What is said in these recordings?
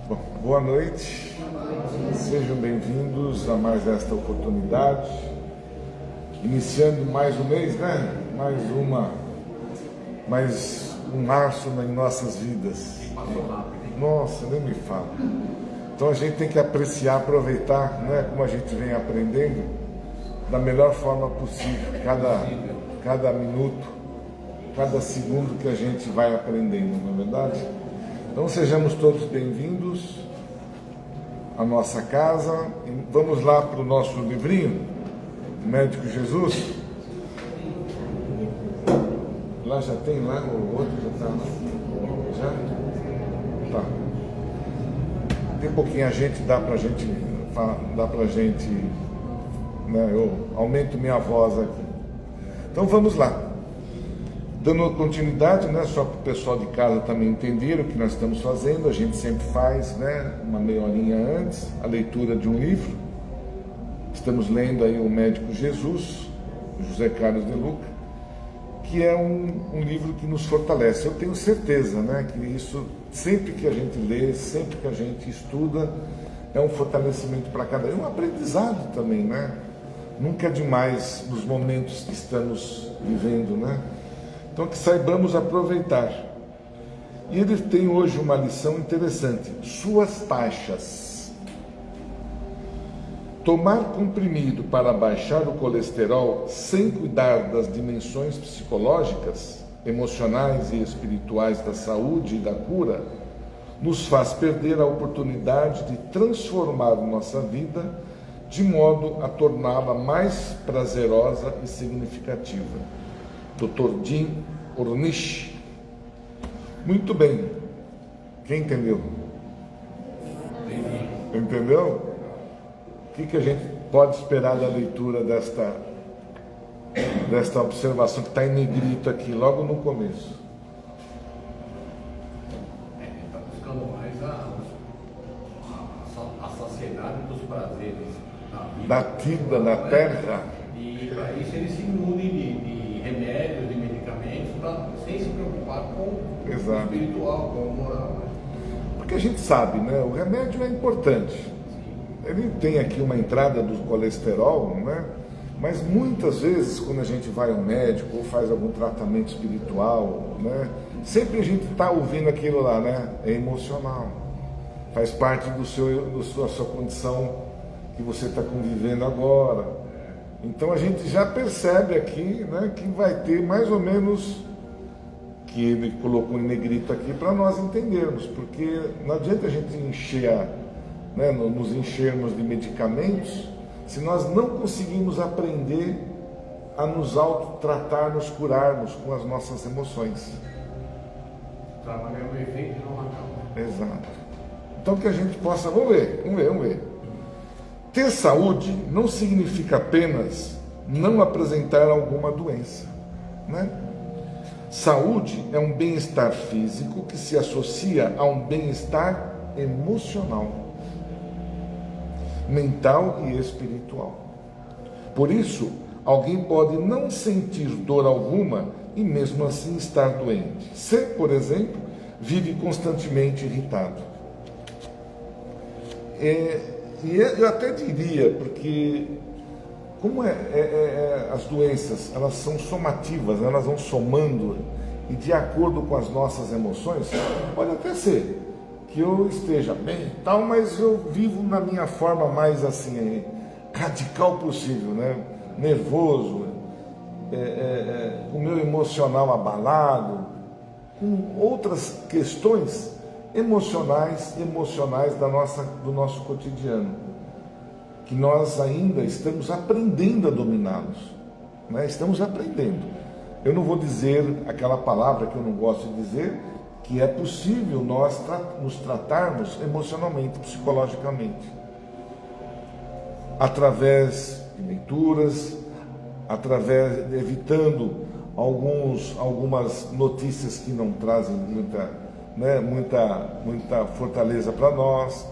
Bom, boa noite, sejam bem-vindos a mais esta oportunidade, iniciando mais um mês, né? Mais um março em nossas vidas. Nossa, nem me fala. Então a gente tem que apreciar, aproveitar, né? Como a gente vem aprendendo, da melhor forma possível, cada minuto, cada segundo que a gente vai aprendendo, não é verdade? Então sejamos todos bem-vindos à nossa casa. Vamos lá para o nosso livrinho, Médico Jesus. Lá já tem, lá o outro já está lá? Já? Tá. Tem pouquinho a gente, dá pra gente, né, eu aumento minha voz aqui. Então vamos lá. Dando continuidade, né, só para o pessoal de casa também entender o que nós estamos fazendo, a gente sempre faz, né, uma meia horinha antes, a leitura de um livro. Estamos lendo aí o Médico Jesus, José Carlos de Luca, que é um livro que nos fortalece. Eu tenho certeza, né, que isso, sempre que a gente lê, sempre que a gente estuda, é um fortalecimento para cada um, é um aprendizado também, né? Nunca é demais nos momentos que estamos vivendo, né? Então, que saibamos aproveitar. E ele tem hoje uma lição interessante. Suas taxas. Tomar comprimido para baixar o colesterol sem cuidar das dimensões psicológicas, emocionais e espirituais da saúde e da cura, nos faz perder a oportunidade de transformar nossa vida de modo a torná-la mais prazerosa e significativa. Dr. Jim Ornish. Muito bem. Quem entendeu? Entendeu? O que a gente pode esperar da leitura desta observação que está em negrito aqui, logo no começo? Está buscando mais a saciedade dos prazeres da vida, da terra. E para isso ele se mude de remédios, de medicamentos, sem se preocupar com o espiritual, com o moral. Porque a gente sabe, né? O remédio é importante. Ele tem aqui uma entrada do colesterol, né? Mas muitas vezes, quando a gente vai ao médico ou faz algum tratamento espiritual, né? Sempre a gente está ouvindo aquilo lá, né? É emocional. Faz parte da sua condição que você está convivendo agora. Então a gente já percebe aqui, né, que vai ter mais ou menos, que ele colocou em negrito aqui para nós entendermos, porque não adianta a gente nos enchermos de medicamentos se nós não conseguimos aprender a nos autotratar, nos curarmos com as nossas emoções. Trabalhar o efeito e não a causa. Exato. Então que a gente possa, vamos ver. Ter saúde não significa apenas não apresentar alguma doença, né? Saúde é um bem-estar físico que se associa a um bem-estar emocional, mental e espiritual. Por isso, alguém pode não sentir dor alguma e mesmo assim estar doente. Se, por exemplo, vive constantemente irritado. E eu até diria, porque como as doenças, elas são somativas, elas vão somando, e de acordo com as nossas emoções, pode até ser que eu esteja bem e tal, mas eu vivo na minha forma mais assim, radical possível, né? Nervoso, com o meu emocional abalado, com outras questões emocionais do nosso cotidiano, que nós ainda estamos aprendendo a dominá-los, né? Estamos aprendendo. Eu não vou dizer aquela palavra que eu não gosto de dizer, que é possível nós nos tratarmos emocionalmente, psicologicamente, através de leituras, evitando algumas notícias que não trazem muita fortaleza para nós,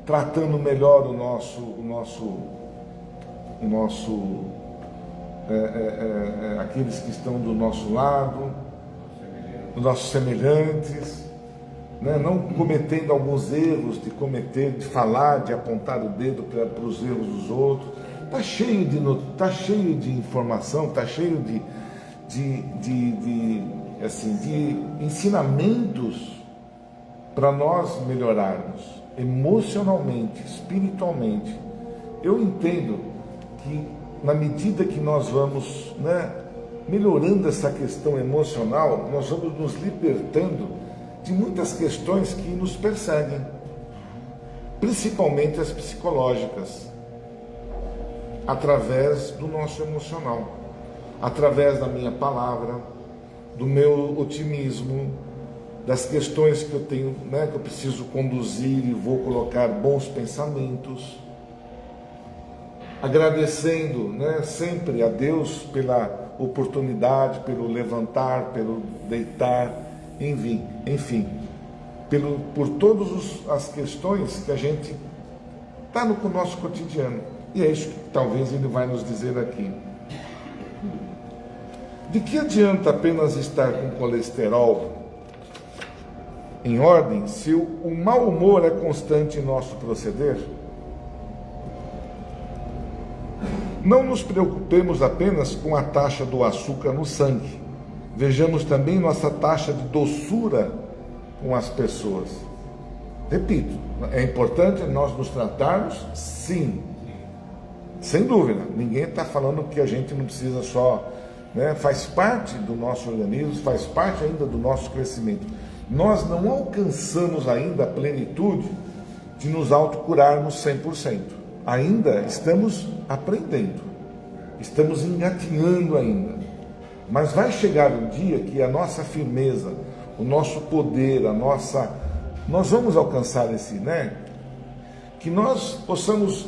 tratando melhor aqueles que estão do nosso lado, dos nossos semelhantes, né? Não cometendo alguns erros de falar, de apontar o dedo para os erros dos outros. Está cheio de informação, está cheio de ensinamentos para nós melhorarmos emocionalmente, espiritualmente. Eu entendo que na medida que nós vamos, né, melhorando essa questão emocional, nós vamos nos libertando de muitas questões que nos perseguem, principalmente as psicológicas, através do nosso emocional, através da minha palavra, do meu otimismo, das questões que eu tenho, né, que eu preciso conduzir e vou colocar bons pensamentos, agradecendo, né, sempre a Deus pela oportunidade, pelo levantar, pelo deitar, enfim, por todas as questões que a gente está no nosso cotidiano. E é isso que talvez ele vai nos dizer aqui. De que adianta apenas estar com colesterol em ordem se o mau humor é constante em nosso proceder? Não nos preocupemos apenas com a taxa do açúcar no sangue. Vejamos também nossa taxa de doçura com as pessoas. Repito, é importante nós nos tratarmos, sim. Sem dúvida. Ninguém está falando que a gente não precisa só, né, faz parte do nosso organismo, faz parte ainda do nosso crescimento. Nós não alcançamos ainda a plenitude de nos autocurarmos 100%. Ainda estamos aprendendo, estamos engatinhando ainda. Mas vai chegar um dia que a nossa firmeza, o nosso poder, nós vamos alcançar esse, né? Que nós possamos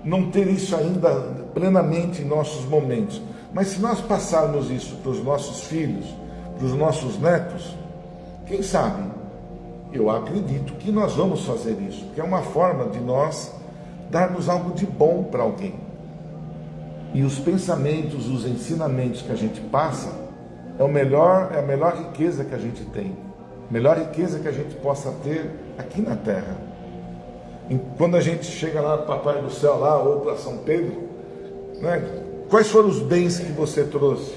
não ter isso ainda plenamente em nossos momentos. Mas se nós passarmos isso para os nossos filhos, para os nossos netos, quem sabe? Eu acredito que nós vamos fazer isso, que é uma forma de nós darmos algo de bom para alguém. E os pensamentos, os ensinamentos que a gente passa é a melhor riqueza que a gente tem, a melhor riqueza que a gente possa ter aqui na Terra. E quando a gente chega lá para o Papai do Céu lá, ou para São Pedro, né, quais foram os bens que você trouxe?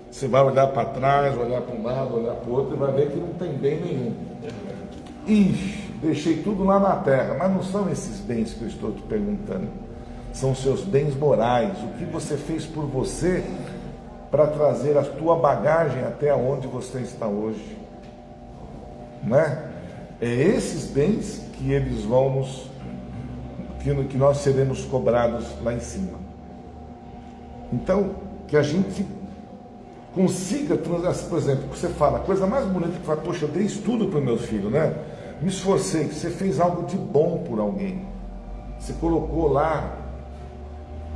Você vai olhar para trás, olhar para um lado, olhar para o outro e vai ver que não tem bem nenhum. Ixi, deixei tudo lá na terra. Mas não são esses bens que eu estou te perguntando. São seus bens morais. O que você fez por você para trazer a tua bagagem até onde você está hoje. Não é? É esses bens que eles vão que nós seremos cobrados lá em cima. Então, que a gente consiga, por exemplo, que você fala, a coisa mais bonita que fala, poxa, eu dei isso tudo para o meu filho, né? Me esforcei, você fez algo de bom por alguém. Você colocou lá,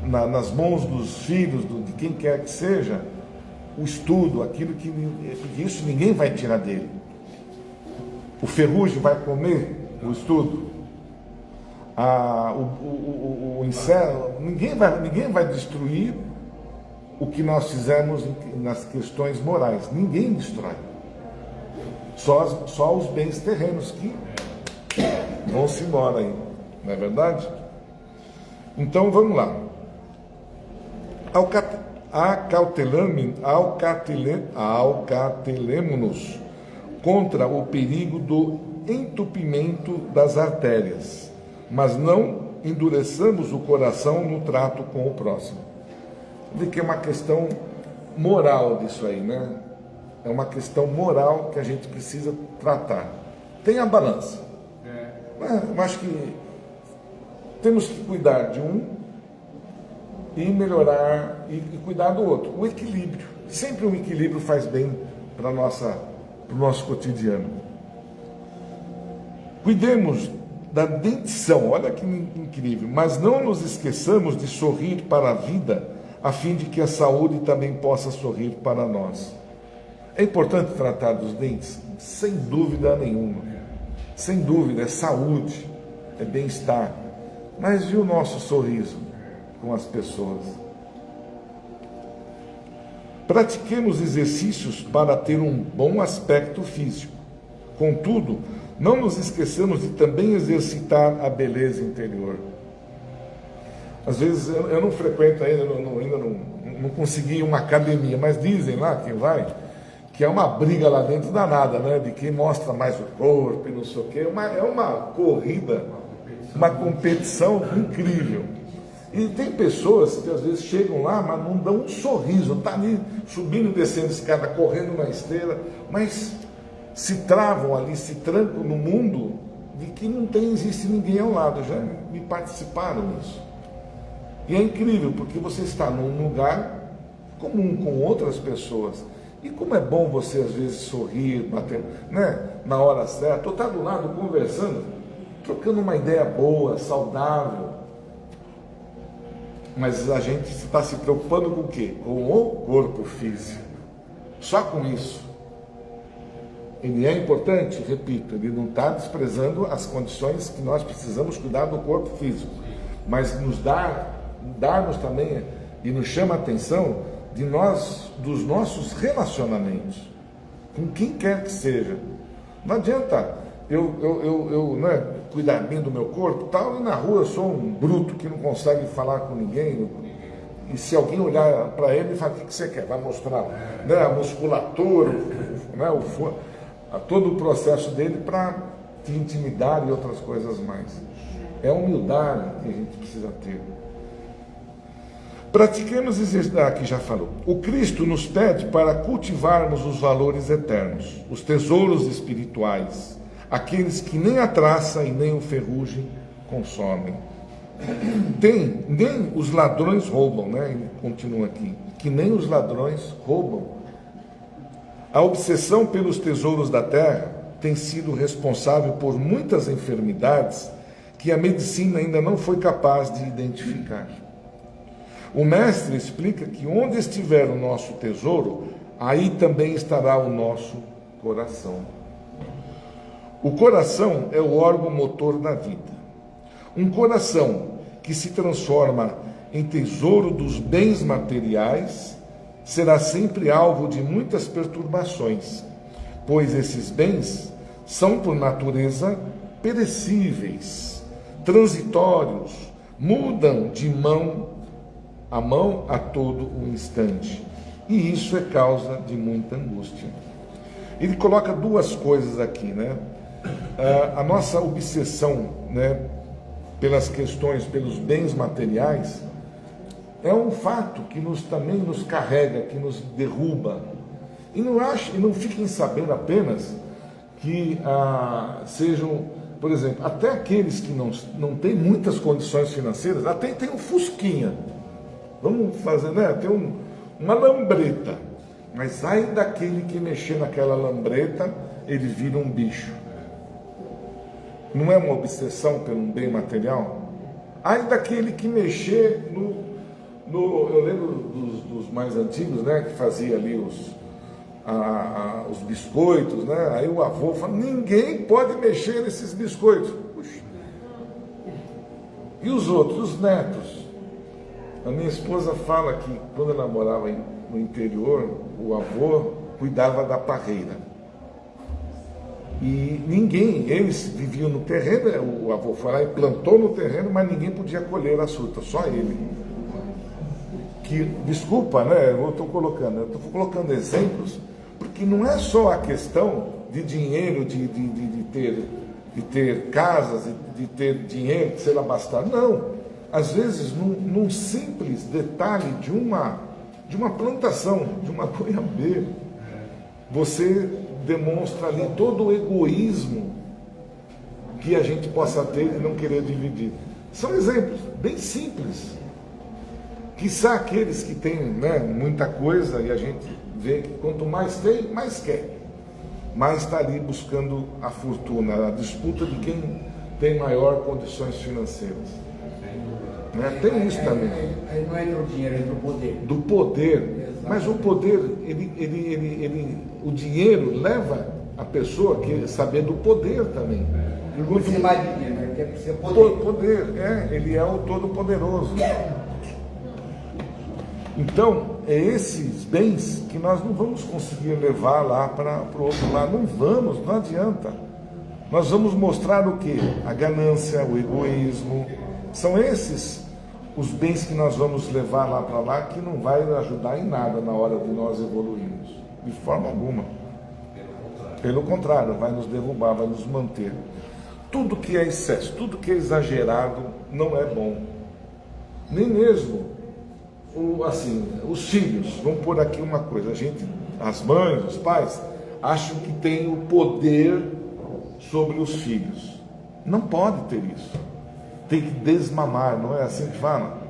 nas mãos dos filhos, de quem quer que seja, o estudo, aquilo que isso ninguém vai tirar dele. O ferrugem vai comer o estudo. O inferno, ninguém vai destruir o que nós fizemos nas questões morais. Ninguém destrói. Só os bens terrenos que vão-se embora aí. Não é verdade? Então vamos lá. Acautelemo-nos contra o perigo do entupimento das artérias, mas não endureçamos o coração no trato com o próximo. De que é uma questão moral disso aí, né? É uma questão moral que a gente precisa tratar. Tem a balança. Eu acho que temos que cuidar de um e melhorar e cuidar do outro. O equilíbrio. Sempre um equilíbrio faz bem para o nosso cotidiano. Cuidemos da dentição, olha que incrível, mas não nos esqueçamos de sorrir para a vida, a fim de que a saúde também possa sorrir para nós. É importante tratar dos dentes? Sem dúvida nenhuma. Sem dúvida, é saúde, é bem-estar. Mas e o nosso sorriso com as pessoas? Pratiquemos exercícios para ter um bom aspecto físico. Contudo, não nos esqueçamos de também exercitar a beleza interior. Às vezes eu não frequento ainda não consegui uma academia, mas dizem lá, quem vai, que é uma briga lá dentro danada, né? De quem mostra mais o corpo e não sei o quê. É uma corrida, uma competição incrível. E tem pessoas que às vezes chegam lá, mas não dão um sorriso, está ali subindo e descendo escada, correndo na esteira, mas se travam ali, se trancam no mundo de que não existe ninguém ao lado. Já me participaram disso. E é incrível, porque você está num lugar comum com outras pessoas. E como é bom você às vezes sorrir, bater, né, na hora certa, ou estar do lado conversando, trocando uma ideia boa, saudável. Mas a gente está se preocupando com o quê? Com o corpo físico. Só com isso. Ele é importante, repito, ele não está desprezando as condições que nós precisamos cuidar do corpo físico. Mas darmos também, e nos chama a atenção, dos nossos relacionamentos, com quem quer que seja. Não adianta eu né, cuidar bem do meu corpo, tal, e na rua eu sou um bruto que não consegue falar com ninguém, e se alguém olhar para ele e falar, o que você quer? Vai mostrar, né, a musculatura, né, todo o processo dele para te intimidar e outras coisas mais. É a humildade que a gente precisa ter. Pratiquemos aqui já falou. O Cristo nos pede para cultivarmos os valores eternos, os tesouros espirituais, aqueles que nem a traça e nem o ferrugem consomem. Nem os ladrões roubam, né? Ele continua aqui, que nem os ladrões roubam. A obsessão pelos tesouros da terra tem sido responsável por muitas enfermidades que a medicina ainda não foi capaz de identificar. O mestre explica que onde estiver o nosso tesouro, aí também estará o nosso coração. O coração é o órgão motor da vida. Um coração que se transforma em tesouro dos bens materiais será sempre alvo de muitas perturbações, pois esses bens são, por natureza, perecíveis, transitórios, mudam de mão a mão a todo um instante. E isso é causa de muita angústia. Ele coloca duas coisas aqui, né? A nossa obsessão, né, pelas questões, pelos bens materiais, é um fato que também nos carrega, que nos derruba. E não fiquem sabendo apenas que sejam, por exemplo, até aqueles que não têm muitas condições financeiras, até tem um fusquinha. Vamos fazer, né? Tem uma lambreta. Mas ai daquele que mexer naquela lambreta, ele vira um bicho. Não é uma obsessão pelo bem material? Ai daquele que mexer eu lembro dos mais antigos, né? Que fazia ali os biscoitos, né? Aí o avô fala, ninguém pode mexer nesses biscoitos. Puxa. E os outros, os netos? A minha esposa fala que quando ela morava no interior, o avô cuidava da parreira. E eles viviam no terreno, o avô foi lá e plantou no terreno, mas ninguém podia colher as frutas, só ele. Desculpa, né? Eu estou colocando exemplos, porque não é só a questão de dinheiro, de ter casas, de ter dinheiro, de ser abastado. Não. Às vezes, num simples detalhe de uma plantação, de uma goiabeira, você demonstra ali todo o egoísmo que a gente possa ter e não querer dividir. São exemplos bem simples. Quiçá aqueles que têm, né, muita coisa, e a gente vê que quanto mais tem, mais quer. Mais está ali buscando a fortuna, a disputa de quem tem maior condições financeiras. Né? Tem isso também. Aí não entra o dinheiro, entra o poder. Do poder. Exatamente. Mas o poder, o dinheiro leva a pessoa a querer saber do poder também. Não precisa mais de dinheiro, mas precisa de poder. Ele é o Todo-Poderoso. Então, é esses bens que nós não vamos conseguir levar lá para o outro lado. Não adianta. nós vamos mostrar o quê? A ganância, o egoísmo. São esses os bens que nós vamos levar lá para lá, que não vai ajudar em nada na hora de nós evoluirmos, de forma alguma. Pelo contrário, vai nos derrubar, vai nos manter. Tudo que é excesso, tudo que é exagerado não é bom. Nem mesmo, os filhos, vamos pôr aqui uma coisa, as mães, os pais, acham que tem o poder sobre os filhos. Não pode ter isso. Tem que desmamar, não é assim que fala?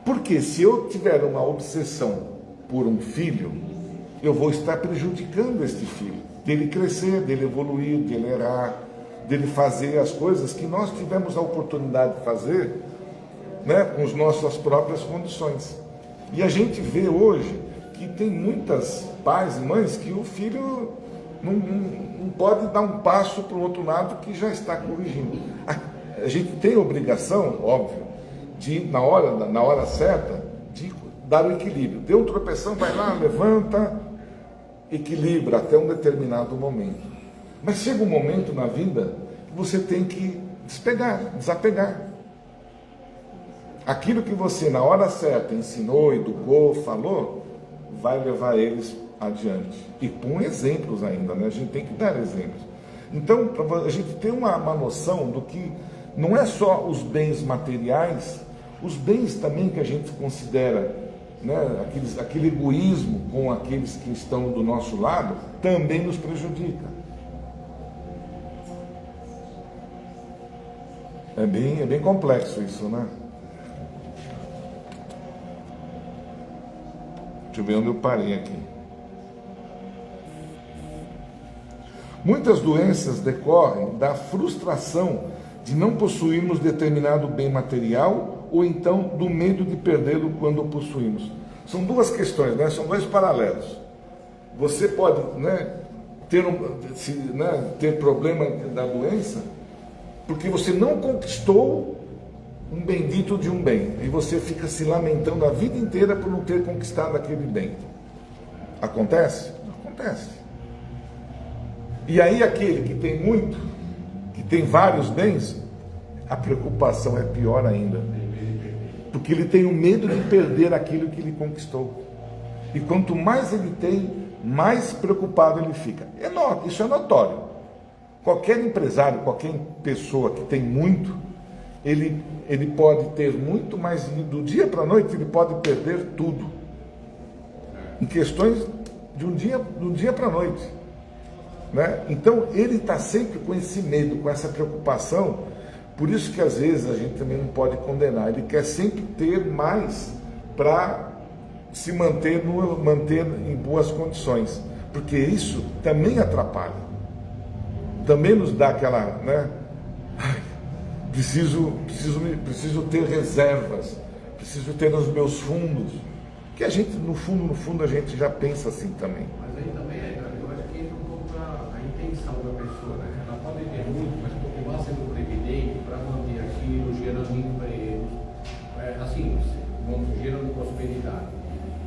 Porque se eu tiver uma obsessão por um filho, eu vou estar prejudicando este filho, dele crescer, dele evoluir, dele errar, dele fazer as coisas que nós tivemos a oportunidade de fazer, né, com as nossas próprias condições. E a gente vê hoje que tem muitas pais e mães que o filho não pode dar um passo para o outro lado que já está corrigindo. A gente tem a obrigação, óbvio, de na hora certa, de dar o equilíbrio. Deu um tropeção, vai lá, levanta, equilibra até um determinado momento. Mas chega um momento na vida que você tem que desapegar. Aquilo que você na hora certa ensinou, educou, falou, vai levar eles adiante. E com exemplos ainda, né? A gente tem que dar exemplos. Então, para a gente ter uma noção do que não é só os bens materiais, os bens também que a gente considera, né, aquele egoísmo com aqueles que estão do nosso lado, também nos prejudica. É bem complexo isso, né? Deixa eu ver onde eu parei aqui. Muitas doenças decorrem da frustração de não possuirmos determinado bem material ou então do medo de perdê-lo quando o possuímos. São duas questões, né? São dois paralelos. Você pode, né, ter problema da doença porque você não conquistou um bendito de um bem e você fica se lamentando a vida inteira por não ter conquistado aquele bem. Acontece? Acontece. E aí aquele que tem muito, que tem vários bens, a preocupação é pior ainda, porque ele tem o medo de perder aquilo que ele conquistou. E quanto mais ele tem, mais preocupado ele fica. Isso é notório. Qualquer empresário, qualquer pessoa que tem muito, ele pode ter muito, mas do dia para a noite ele pode perder tudo. Em questões de um dia para a noite. Né? Então ele está sempre com esse medo, com essa preocupação. Por isso que às vezes a gente também não pode condenar. Ele quer sempre ter mais para se manter em boas condições. Porque isso também atrapalha. Também nos dá aquela, né? Preciso ter reservas, preciso ter nos meus fundos. Que a gente, no fundo, a gente já pensa assim também. Mas aí também, eu acho que entra um pouco a intenção da pessoa, né? Ela pode ter muito, mas continuar sendo previdente para manter aquilo, gerando empregos, assim, gerando prosperidade.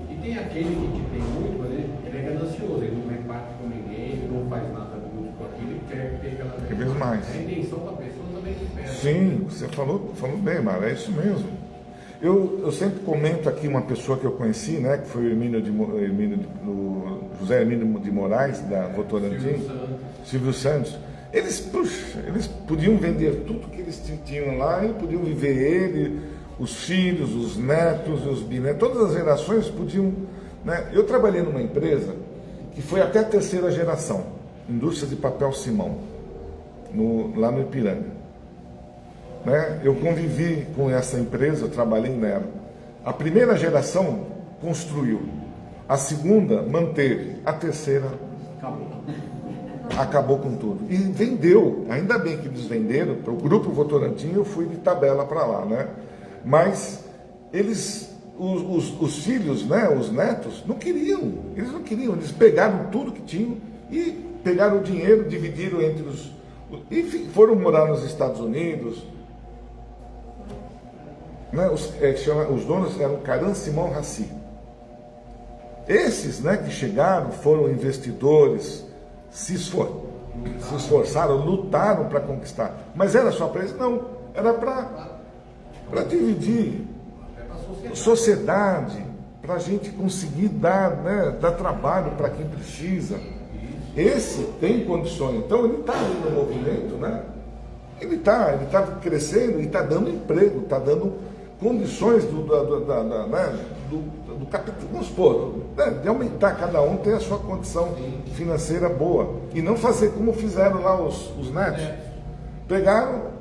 E tem aquele que tem muito, mas ele é ganancioso, ele não reparte com ninguém, ele não faz nada muito com aquilo, ele quer ter aquela vez mais. A intenção da pessoa também difere. Sim, você falou bem, Mara, é isso mesmo. Eu sempre comento aqui uma pessoa que eu conheci, né, que foi o José Hermínio de Moraes, da Votorantim, Silvio Santos. Eles podiam vender tudo que eles tinham lá e podiam viver ele, os filhos, os netos, os bisnetos, todas as gerações podiam. Né? Eu trabalhei numa empresa que foi até a terceira geração, Indústria de Papel Simão, lá no Ipiranga. Né? Eu convivi com essa empresa, eu trabalhei nela. A primeira geração construiu, a segunda manteve, a terceira acabou com tudo. E vendeu, ainda bem que eles venderam, para o Grupo Votorantim, eu fui de tabela para lá, né? Mas eles, os filhos, né, os netos, eles não queriam, eles pegaram tudo que tinham e pegaram o dinheiro, dividiram entre e foram morar nos Estados Unidos. Né, os donos eram Caran Simão Raci. Esses, né, que chegaram, foram investidores, se esforçaram, lutaram para conquistar. Mas era só para eles? Não. Era para dividir sociedade, para a gente conseguir dar trabalho para quem precisa. Esse tem condições. Então ele está aí no movimento, né? Ele está crescendo e está dando emprego, está dando condições do capital, vamos supor, de aumentar, cada um tem a sua condição financeira boa. E não fazer como fizeram lá os netos. Pegaram,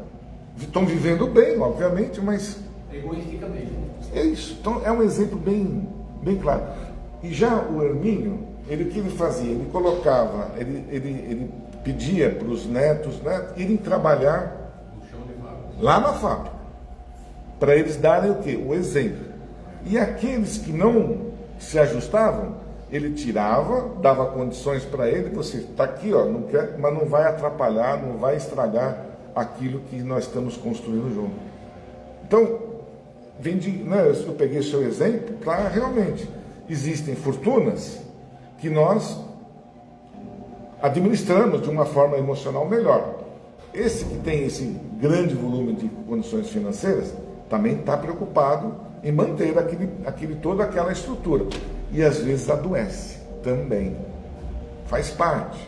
estão vivendo bem, obviamente, mas... egoisticamente. É isso. Então é um exemplo bem claro. E já o Hermínio, o que ele fazia? Ele colocava, ele pedia para os netos, né, irem trabalhar lá na fábrica, para eles darem o quê? O exemplo. E aqueles que não se ajustavam, ele tirava, dava condições para ele, você está aqui, ó, não quer, mas não vai atrapalhar, não vai estragar aquilo que nós estamos construindo junto. Então, eu peguei o seu exemplo, claro, realmente, existem fortunas que nós administramos de uma forma emocional melhor. Esse que tem esse grande volume de condições financeiras também está preocupado em manter toda aquela estrutura. E às vezes adoece também. Faz parte.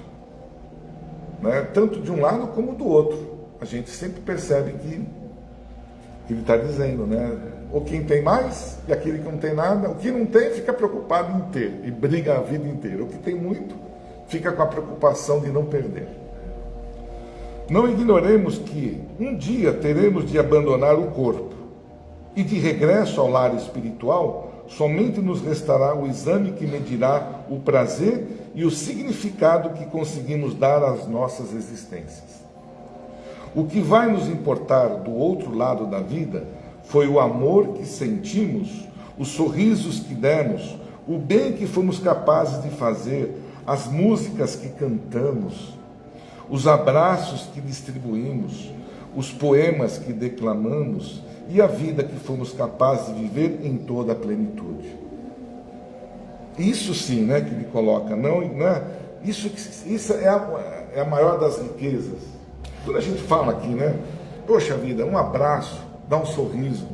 Né? Tanto de um lado como do outro. A gente sempre percebe que ele está dizendo, né? Ou quem tem mais e aquele que não tem nada. O que não tem fica preocupado em ter e briga a vida inteira. O que tem muito fica com a preocupação de não perder. Não ignoremos que um dia teremos de abandonar o corpo e de regresso ao lar espiritual, somente nos restará o exame que medirá o prazer e o significado que conseguimos dar às nossas existências. O que vai nos importar do outro lado da vida foi o amor que sentimos, os sorrisos que demos, o bem que fomos capazes de fazer, as músicas que cantamos, os abraços que distribuímos, os poemas que declamamos e a vida que fomos capazes de viver em toda a plenitude. Isso sim, né, que ele coloca, não, né? Isso é a maior das riquezas. Quando a gente fala aqui, né? Poxa vida, um abraço, dá um sorriso,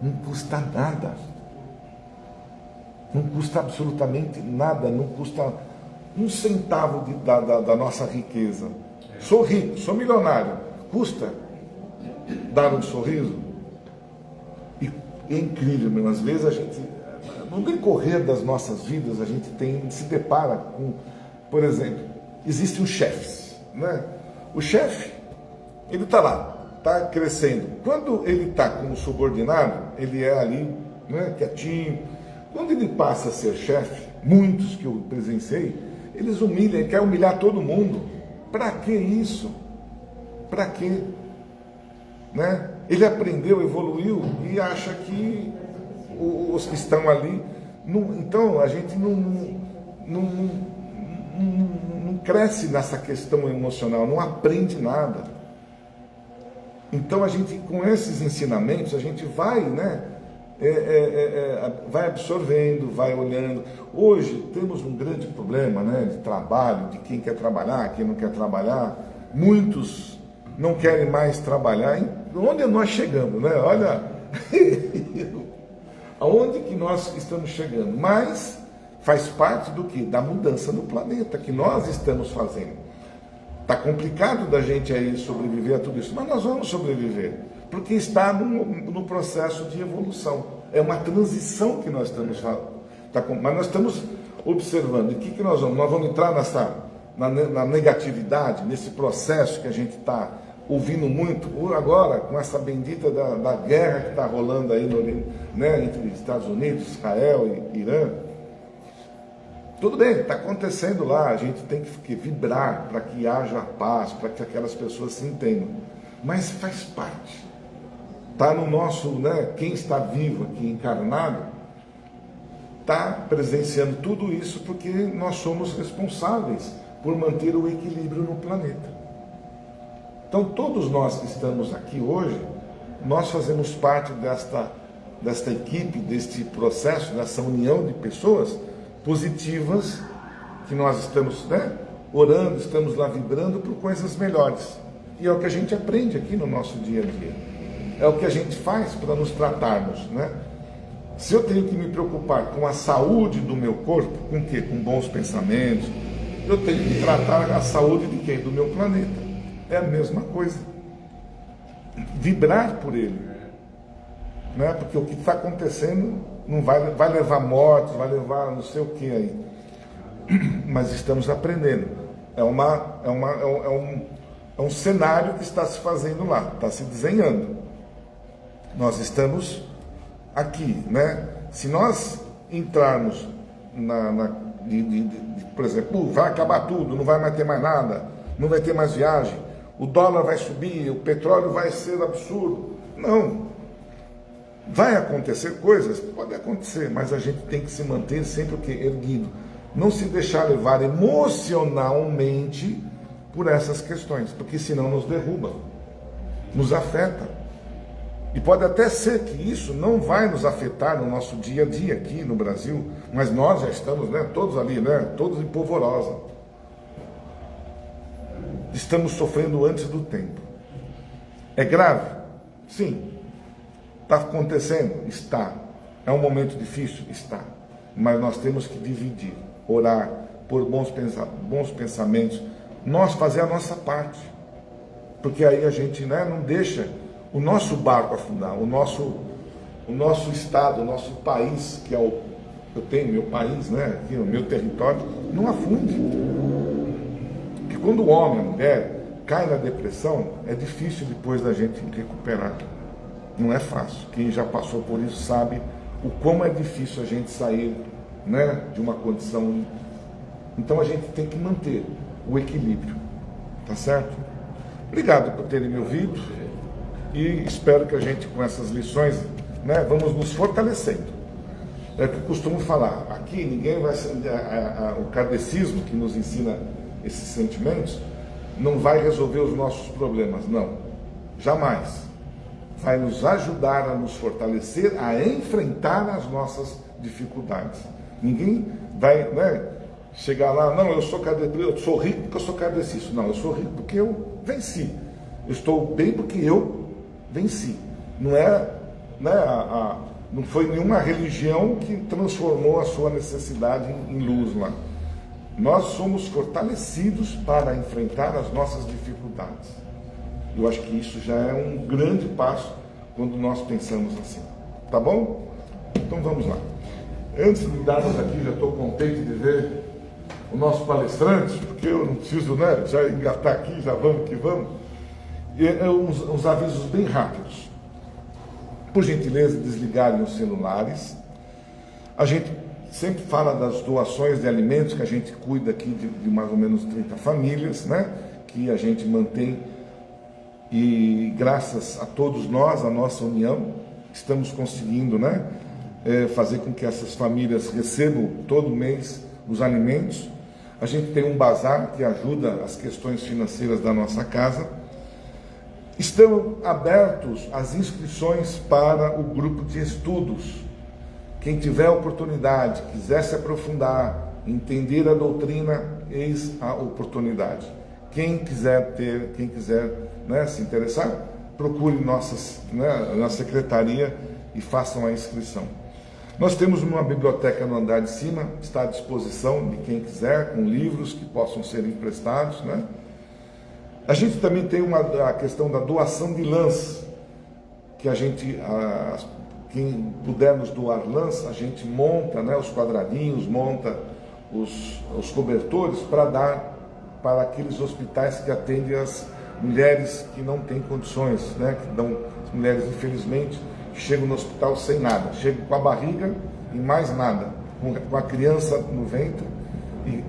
não custa nada. Não custa absolutamente nada, não custa um centavo da nossa riqueza. Sou rico, sou milionário, custa dar um sorriso? E é incrível, mesmo. Às vezes a gente, no decorrer das nossas vidas, a gente se depara com, por exemplo, existem os chefes, né? O chefe, ele está lá, está crescendo. Quando ele está com o subordinado, ele é ali, né, quietinho. Quando ele passa a ser chefe, muitos que eu presenciei, eles humilham, ele quer humilhar todo mundo. Para que isso? Para quê? Né? Ele aprendeu, evoluiu e acha que os que estão ali... então, a gente não cresce nessa questão emocional, não aprende nada. Então, a gente, com esses ensinamentos, a gente vai, né, vai absorvendo, vai olhando. Hoje, temos um grande problema, né, de trabalho, de quem quer trabalhar, quem não quer trabalhar. Muitos não querem mais trabalhar. Onde nós chegamos, né? Olha, aonde que nós estamos chegando. Mas faz parte do que? Da mudança no planeta que nós estamos fazendo. Está complicado da gente aí sobreviver a tudo isso, mas nós vamos sobreviver, porque está no processo de evolução. É uma transição que nós estamos fazendo. Mas nós estamos observando. E o que nós vamos? Nós vamos entrar na negatividade, nesse processo que a gente está ouvindo muito, agora com essa bendita da guerra que está rolando aí né, entre Estados Unidos, Israel e Irã. Tudo bem, está acontecendo lá, a gente tem que vibrar para que haja paz, para que aquelas pessoas se entendam. Mas faz parte. Está no nosso, né, quem está vivo aqui, encarnado, está presenciando tudo isso porque nós somos responsáveis por manter o equilíbrio no planeta. Então, todos nós que estamos aqui hoje, nós fazemos parte desta equipe, deste processo, dessa união de pessoas positivas, que nós estamos, né, orando, estamos lá vibrando por coisas melhores. E é o que a gente aprende aqui no nosso dia a dia. É o que a gente faz para nos tratarmos, né? Se eu tenho que me preocupar com a saúde do meu corpo, com o quê? Com bons pensamentos, eu tenho que tratar a saúde de quem? Do meu planeta. É a mesma coisa. Vibrar por ele. Né? Porque o que está acontecendo não vai levar mortes, vai levar não sei o que aí. Mas estamos aprendendo. É um cenário que está se fazendo lá, está se desenhando. Nós estamos aqui, né? Se nós entrarmos por exemplo, vai acabar tudo, não vai mais ter mais nada, não vai ter mais viagem, o dólar vai subir, o petróleo vai ser absurdo. Não. Vai acontecer coisas? Pode acontecer, mas a gente tem que se manter sempre o quê? Erguido. Não se deixar levar emocionalmente por essas questões, porque senão nos derruba, nos afeta. E pode até ser que isso não vai nos afetar no nosso dia a dia aqui no Brasil, mas nós já estamos, né, todos ali, né, todos em polvorosa. Estamos sofrendo antes do tempo. É grave? Sim. Está acontecendo? Está. É um momento difícil? Está. Mas nós temos que dividir, orar, por bons pensamentos, nós fazer a nossa parte. Porque aí a gente, né, não deixa o nosso barco afundar, o nosso estado, o nosso país, que é eu tenho meu país, né, aqui no meu território, não afunde. Porque quando o homem, a mulher, cai na depressão, é difícil depois da gente recuperar. Não é fácil. Quem já passou por isso sabe o como é difícil a gente sair, né, de uma condição. Então a gente tem que manter o equilíbrio. Tá certo? Obrigado por terem me ouvido. E espero que a gente, com essas lições, né, vamos nos fortalecendo. É o que eu costumo falar. Aqui ninguém vai... o kardecismo, que nos ensina esses sentimentos, não vai resolver os nossos problemas. Não. Jamais. Vai nos ajudar a nos fortalecer, a enfrentar as nossas dificuldades. Ninguém vai, né, chegar lá, não, eu sou rico porque eu sou kardecista. Não, eu sou rico porque eu venci. Eu estou bem porque eu venci. Não é, né, não foi nenhuma religião que transformou a sua necessidade em luz lá. Nós somos fortalecidos para enfrentar as nossas dificuldades. Eu acho que isso já é um grande passo quando nós pensamos assim. Tá bom? Então vamos lá. Antes de darmos aqui, já estou contente de ver o nosso palestrante, porque eu não preciso, né, já engatar aqui, já vamos que vamos. E uns avisos bem rápidos. Por gentileza, desligarem os celulares. A gente sempre fala das doações de alimentos, que a gente cuida aqui de mais ou menos 30 famílias, né, que a gente mantém. E graças a todos nós, a nossa união, estamos conseguindo, né, fazer com que essas famílias recebam todo mês os alimentos. A gente tem um bazar que ajuda as questões financeiras da nossa casa. Estão abertos as inscrições para o grupo de estudos. Quem tiver oportunidade, quiser se aprofundar, entender a doutrina, eis a oportunidade. Quem quiser né, se interessar, procure na secretaria e façam a inscrição. Nós temos uma biblioteca no andar de cima, está à disposição de quem quiser, com livros que possam ser emprestados, né? A gente também tem a questão da doação de lãs, que quem puder nos doar lãs, a gente monta, né, os quadradinhos, monta os cobertores para dar para aqueles hospitais que atendem as mulheres que não têm condições, né, que dão, as mulheres infelizmente, que chegam no hospital sem nada, chegam com a barriga e mais nada, com a criança no ventre e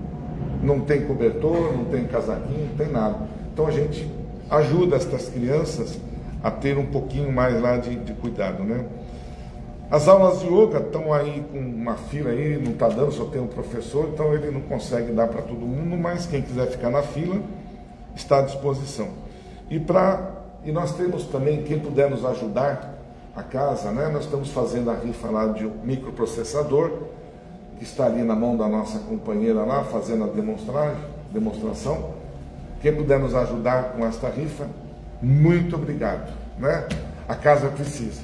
não tem cobertor, não tem casaquinho, não tem nada. Então a gente ajuda essas crianças a ter um pouquinho mais lá de cuidado, né? As aulas de yoga estão aí com uma fila aí, não está dando, só tem um professor, então ele não consegue dar para todo mundo, mas quem quiser ficar na fila está à disposição. E nós temos também, quem puder nos ajudar, a casa, né? Nós estamos fazendo a rifa lá de um microprocessador, que está ali na mão da nossa companheira lá, fazendo a demonstragem. demonstração. Quem puder nos ajudar com esta rifa, muito obrigado, né? A casa precisa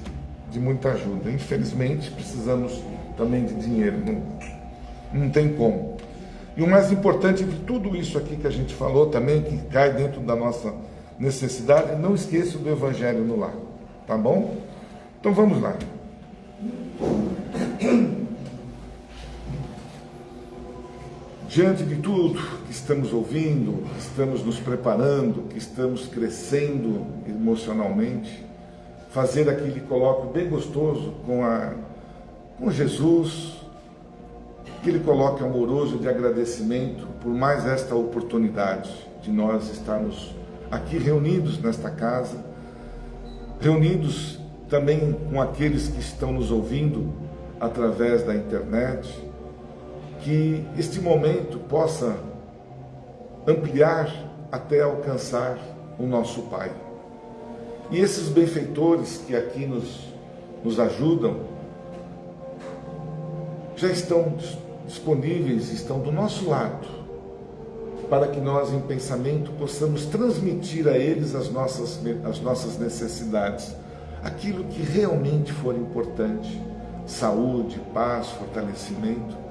de muita ajuda. Infelizmente, precisamos também de dinheiro, não tem como. E o mais importante de tudo isso aqui que a gente falou também, que cai dentro da nossa necessidade, não esqueça do Evangelho no lar, tá bom? Então vamos lá. Diante de tudo que estamos ouvindo, que estamos nos preparando, que estamos crescendo emocionalmente, fazer aquele colóquio bem gostoso com Jesus, aquele colóquio amoroso de agradecimento por mais esta oportunidade de nós estarmos aqui reunidos nesta casa, reunidos também com aqueles que estão nos ouvindo através da internet, que este momento possa ampliar até alcançar o nosso Pai. E esses benfeitores que aqui nos ajudam, já estão disponíveis, estão do nosso lado, para que nós em pensamento possamos transmitir a eles as nossas necessidades, aquilo que realmente for importante, saúde, paz, fortalecimento.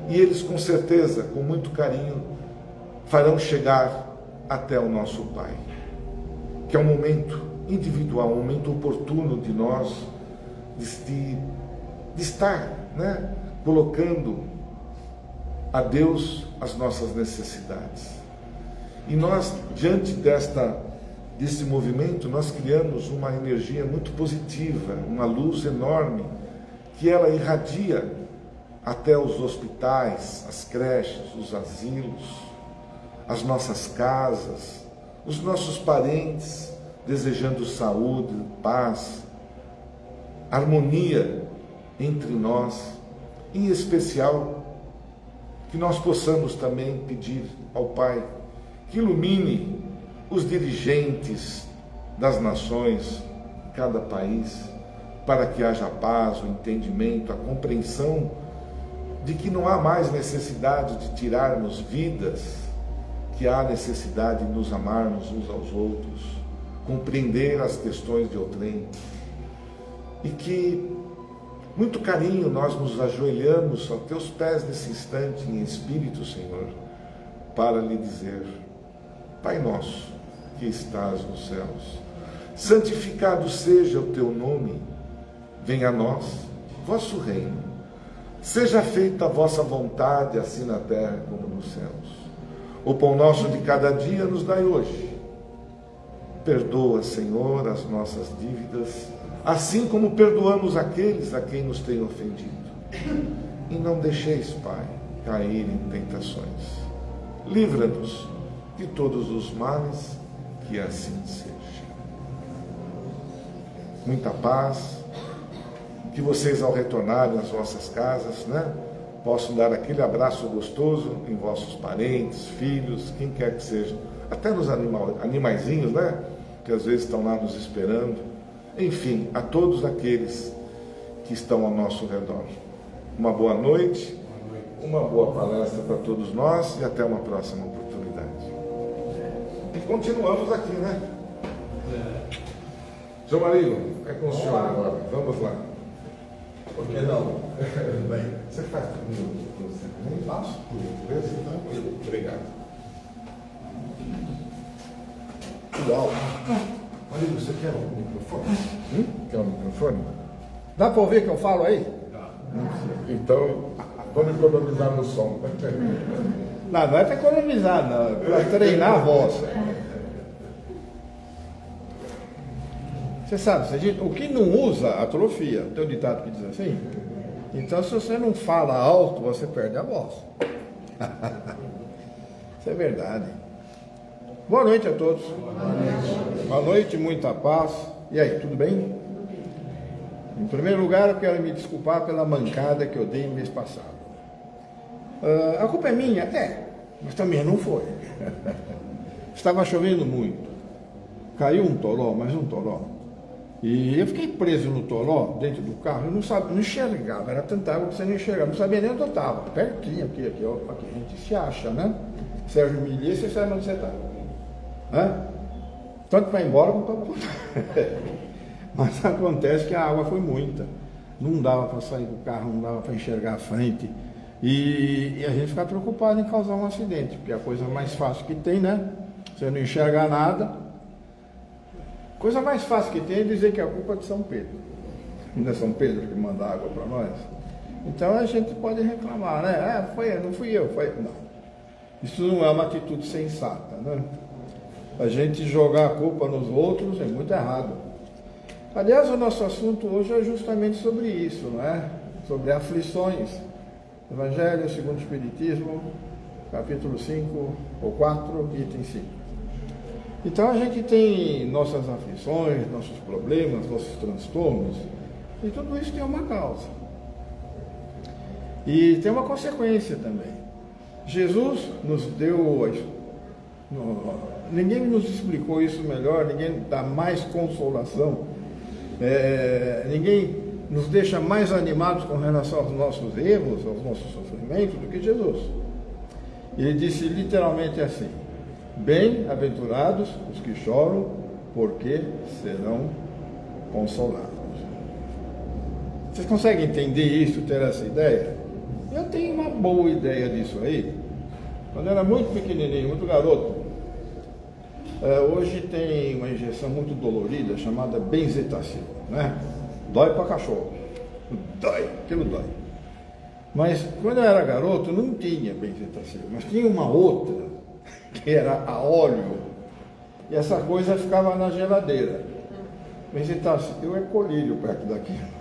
E eles, com certeza, com muito carinho, farão chegar até o nosso Pai, que é um momento individual, um momento oportuno de nós, de estar, né, colocando a Deus as nossas necessidades. E nós, diante desse movimento, nós criamos uma energia muito positiva, uma luz enorme, que ela irradia até os hospitais, as creches, os asilos, as nossas casas, os nossos parentes, desejando saúde, paz, harmonia entre nós, em especial, que nós possamos também pedir ao Pai que ilumine os dirigentes das nações, cada país, para que haja paz, o entendimento, a compreensão de que não há mais necessidade de tirarmos vidas, que há necessidade de nos amarmos uns aos outros, compreender as questões de outrem, e que, muito carinho, nós nos ajoelhamos aos teus pés nesse instante, em espírito, Senhor, para lhe dizer: Pai nosso, que estás nos céus, santificado seja o teu nome, venha a nós vosso reino, seja feita a vossa vontade, assim na terra como nos céus. O pão nosso de cada dia nos dai hoje. Perdoa, Senhor, as nossas dívidas, assim como perdoamos aqueles a quem nos têm ofendido. E não deixeis, Pai, cair em tentações. Livra-nos de todos os males, que assim seja. Muita paz. Que vocês, ao retornarem às vossas casas, né, possam dar aquele abraço gostoso em vossos parentes, filhos, quem quer que seja, até nos animaizinhos, né, que às vezes estão lá nos esperando. Enfim, a todos aqueles que estão ao nosso redor. Uma boa noite, uma boa palestra para todos nós e até uma próxima oportunidade. E continuamos aqui, né? João Marinho, é com o senhor agora. Vamos lá. Por que não? Bem, você faz comigo? Você também? Faço. Beleza? Tranquilo. Obrigado. Uau. Marinho, você quer um microfone? Quer um microfone? Dá para ouvir o que eu falo aí? Então, vamos economizar no som. Não é para economizar, não. É para treinar a voz. Você sabe, o que não usa, atrofia. Tem um ditado que diz assim. Então, se você não fala alto, você perde a voz. Isso é verdade. Boa noite a todos. Boa noite, muita paz. E aí, tudo bem? Em primeiro lugar, eu quero me desculpar pela mancada que eu dei no mês passado. A culpa é minha? É, mas também não foi. Estava chovendo muito. Caiu um toró, mais um toró. E eu fiquei preso no toró, dentro do carro, eu não enxergava, era tanta água que você não enxergava, não sabia nem onde eu estava, pertinho aqui, ó, aqui a gente se acha, né? Sérgio Millier, você sabe onde você está. Tanto para ir embora como para voltar. Mas acontece que a água foi muita. Não dava para sair do carro, não dava para enxergar a frente. E a gente fica preocupado em causar um acidente, porque é a coisa mais fácil que tem, né? Você não enxerga nada. Coisa mais fácil que tem é dizer que a culpa é de São Pedro. Não é São Pedro que manda água para nós? Então a gente pode reclamar, né? Não fui eu, foi. Não. Isso não é uma atitude sensata, né? A gente jogar a culpa nos outros é muito errado. Aliás, o nosso assunto hoje é justamente sobre isso, não é? Sobre aflições. Evangelho segundo o Espiritismo, capítulo 5, ou 4, item 5. Então a gente tem nossas aflições, nossos problemas, nossos transtornos, e tudo isso tem uma causa. E tem uma consequência também. Jesus nos deu, ninguém nos explicou isso melhor, ninguém dá mais consolação, ninguém nos deixa mais animados com relação aos nossos erros, aos nossos sofrimentos, do que Jesus. Ele disse literalmente assim: bem-aventurados os que choram, porque serão consolados. Vocês conseguem entender isso, ter essa ideia? Eu tenho uma boa ideia disso aí. Quando eu era muito pequenininho, muito garoto, hoje tem uma injeção muito dolorida chamada benzetacil, né? Dói pra cachorro. Dói, aquilo dói. Mas quando eu era garoto, não tinha benzetacil, mas tinha uma outra, que era a óleo. E essa coisa ficava na geladeira. Benzetacil é colírio perto daquilo.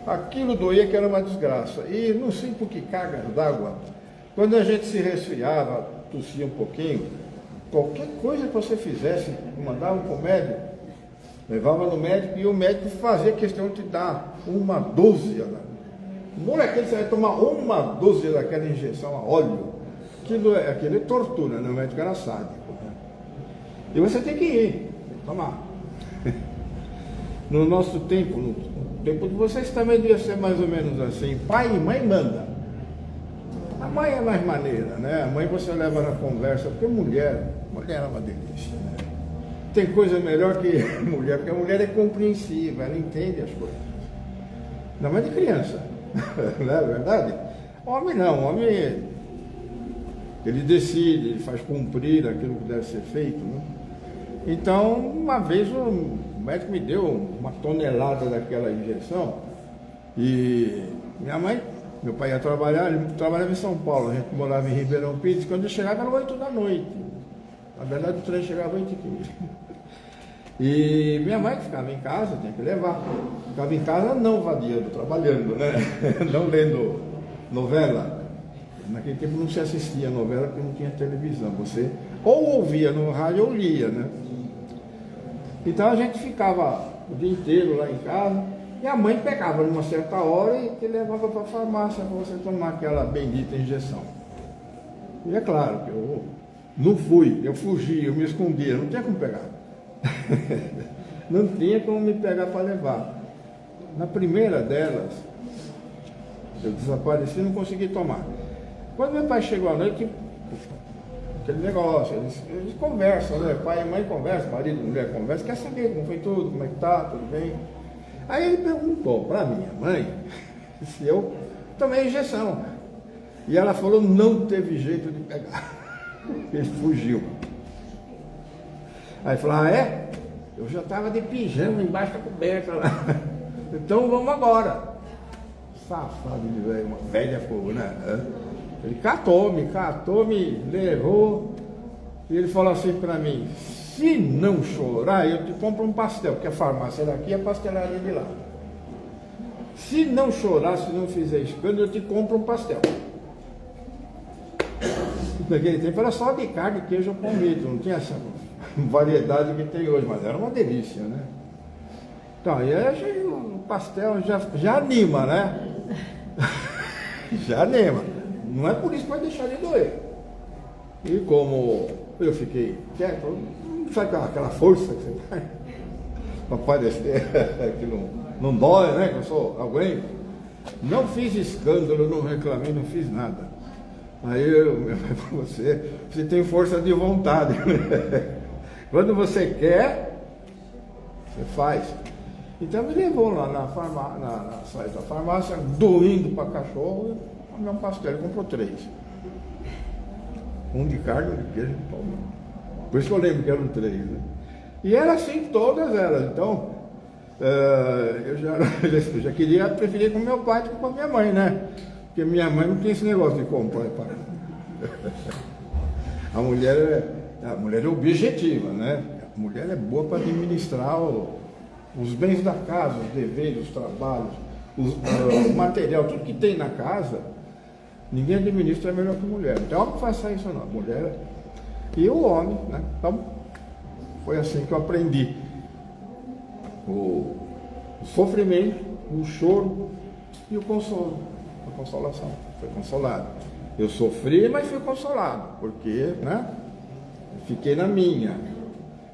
Aquilo doía que era uma desgraça. E não sei por que cargas d'água, quando a gente se resfriava, tossia um pouquinho, qualquer coisa que você fizesse, mandava para o médico, levava no médico, e o médico fazia questão de dar uma dúzia. Moleque, você vai tomar uma dúzia daquela injeção a óleo. Aquilo é tortura, né? O médico era sádico. Né? E você tem que ir, tem que tomar. No nosso tempo, no tempo de vocês também devia ser mais ou menos assim. Pai e mãe manda. A mãe é mais maneira, né? A mãe você leva na conversa, porque mulher é uma delícia, né? Tem coisa melhor que mulher, porque a mulher é compreensiva, ela entende as coisas. Não é de criança, não é verdade? Homem não, homem ele decide, ele faz cumprir aquilo que deve ser feito, né? Então, uma vez o médico me deu uma tonelada daquela injeção e meu pai ia trabalhar, ele trabalhava em São Paulo, a gente morava em Ribeirão Pires, quando eu chegava era 8 da noite. Na verdade o trem chegava às 8h15. E minha mãe que ficava em casa, tinha que levar. Ficava em casa não vadiando, trabalhando, né? Não lendo novela. Naquele tempo não se assistia novela porque não tinha televisão. Você ou ouvia no rádio ou lia, né? Então a gente ficava o dia inteiro lá em casa e a mãe pegava numa certa hora e te levava para a farmácia para você tomar aquela bendita injeção. E é claro que eu não fui, eu fugi, eu me escondia, não tinha como pegar. Não tinha como me pegar para levar. Na primeira delas, eu desapareci e não consegui tomar. Quando meu pai chegou à noite, aquele negócio, eles conversam, né? Pai e mãe conversam, marido e mulher conversam, quer saber como foi tudo, como é que tá, tudo bem. Aí ele perguntou para minha mãe se eu tomei injeção. E ela falou, não teve jeito de pegar. Ele fugiu. Aí falou, é? Eu já estava de pijama embaixo da coberta lá. Então vamos agora. Safado de velho, uma velha fogo, né? Ele catou, me levou. E ele falou assim para mim, se não chorar, eu te compro um pastel, porque a farmácia daqui é a pastelaria de lá. Se não chorar, se não fizer escândalo, eu te compro um pastel. Naquele tempo era só de carne, queijo ou palmito, não tinha essa variedade que tem hoje, mas era uma delícia, né? Então, e aí o pastel já anima, né? Já anima. Não é por isso que vai deixar de doer. E como eu fiquei quieto, sabe aquela força que você faz? Para parecer que não dói, né? Que eu sou alguém. Não fiz escândalo, não reclamei, não fiz nada. Aí você tem força de vontade. Quando você quer, você faz. Então me levou lá na saída da farmácia, doindo para cachorro, comeu um pastel, ele comprou 3. Um de carne, um de queijo, de pão. Por isso que eu lembro que eram 3, né? E era assim todas elas. Então, eu já preferia com meu pai do que com a minha mãe, né? Porque minha mãe não tinha esse negócio de comprar. A mulher é objetiva, né? A mulher é boa para administrar os bens da casa, os deveres, os trabalhos, o material, tudo que tem na casa. Ninguém administra melhor que a mulher. Então, não faça isso não. A mulher e o homem, né? Então, foi assim que eu aprendi. O sofrimento, o choro e o consolo. A consolação. Foi consolado. Eu sofri, mas fui consolado. Porque, né? Fiquei na minha.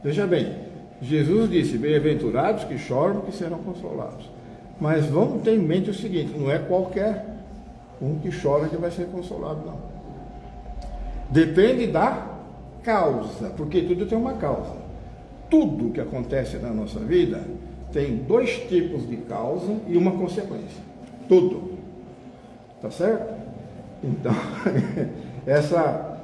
Veja bem, Jesus disse, bem-aventurados que choram, que serão consolados. Mas vamos ter em mente o seguinte, não é qualquer um que chora que vai ser consolado, não. Depende da causa, porque tudo tem uma causa. Tudo que acontece na nossa vida tem 2 tipos de causa e uma consequência. Tudo. Tá certo? Então, essa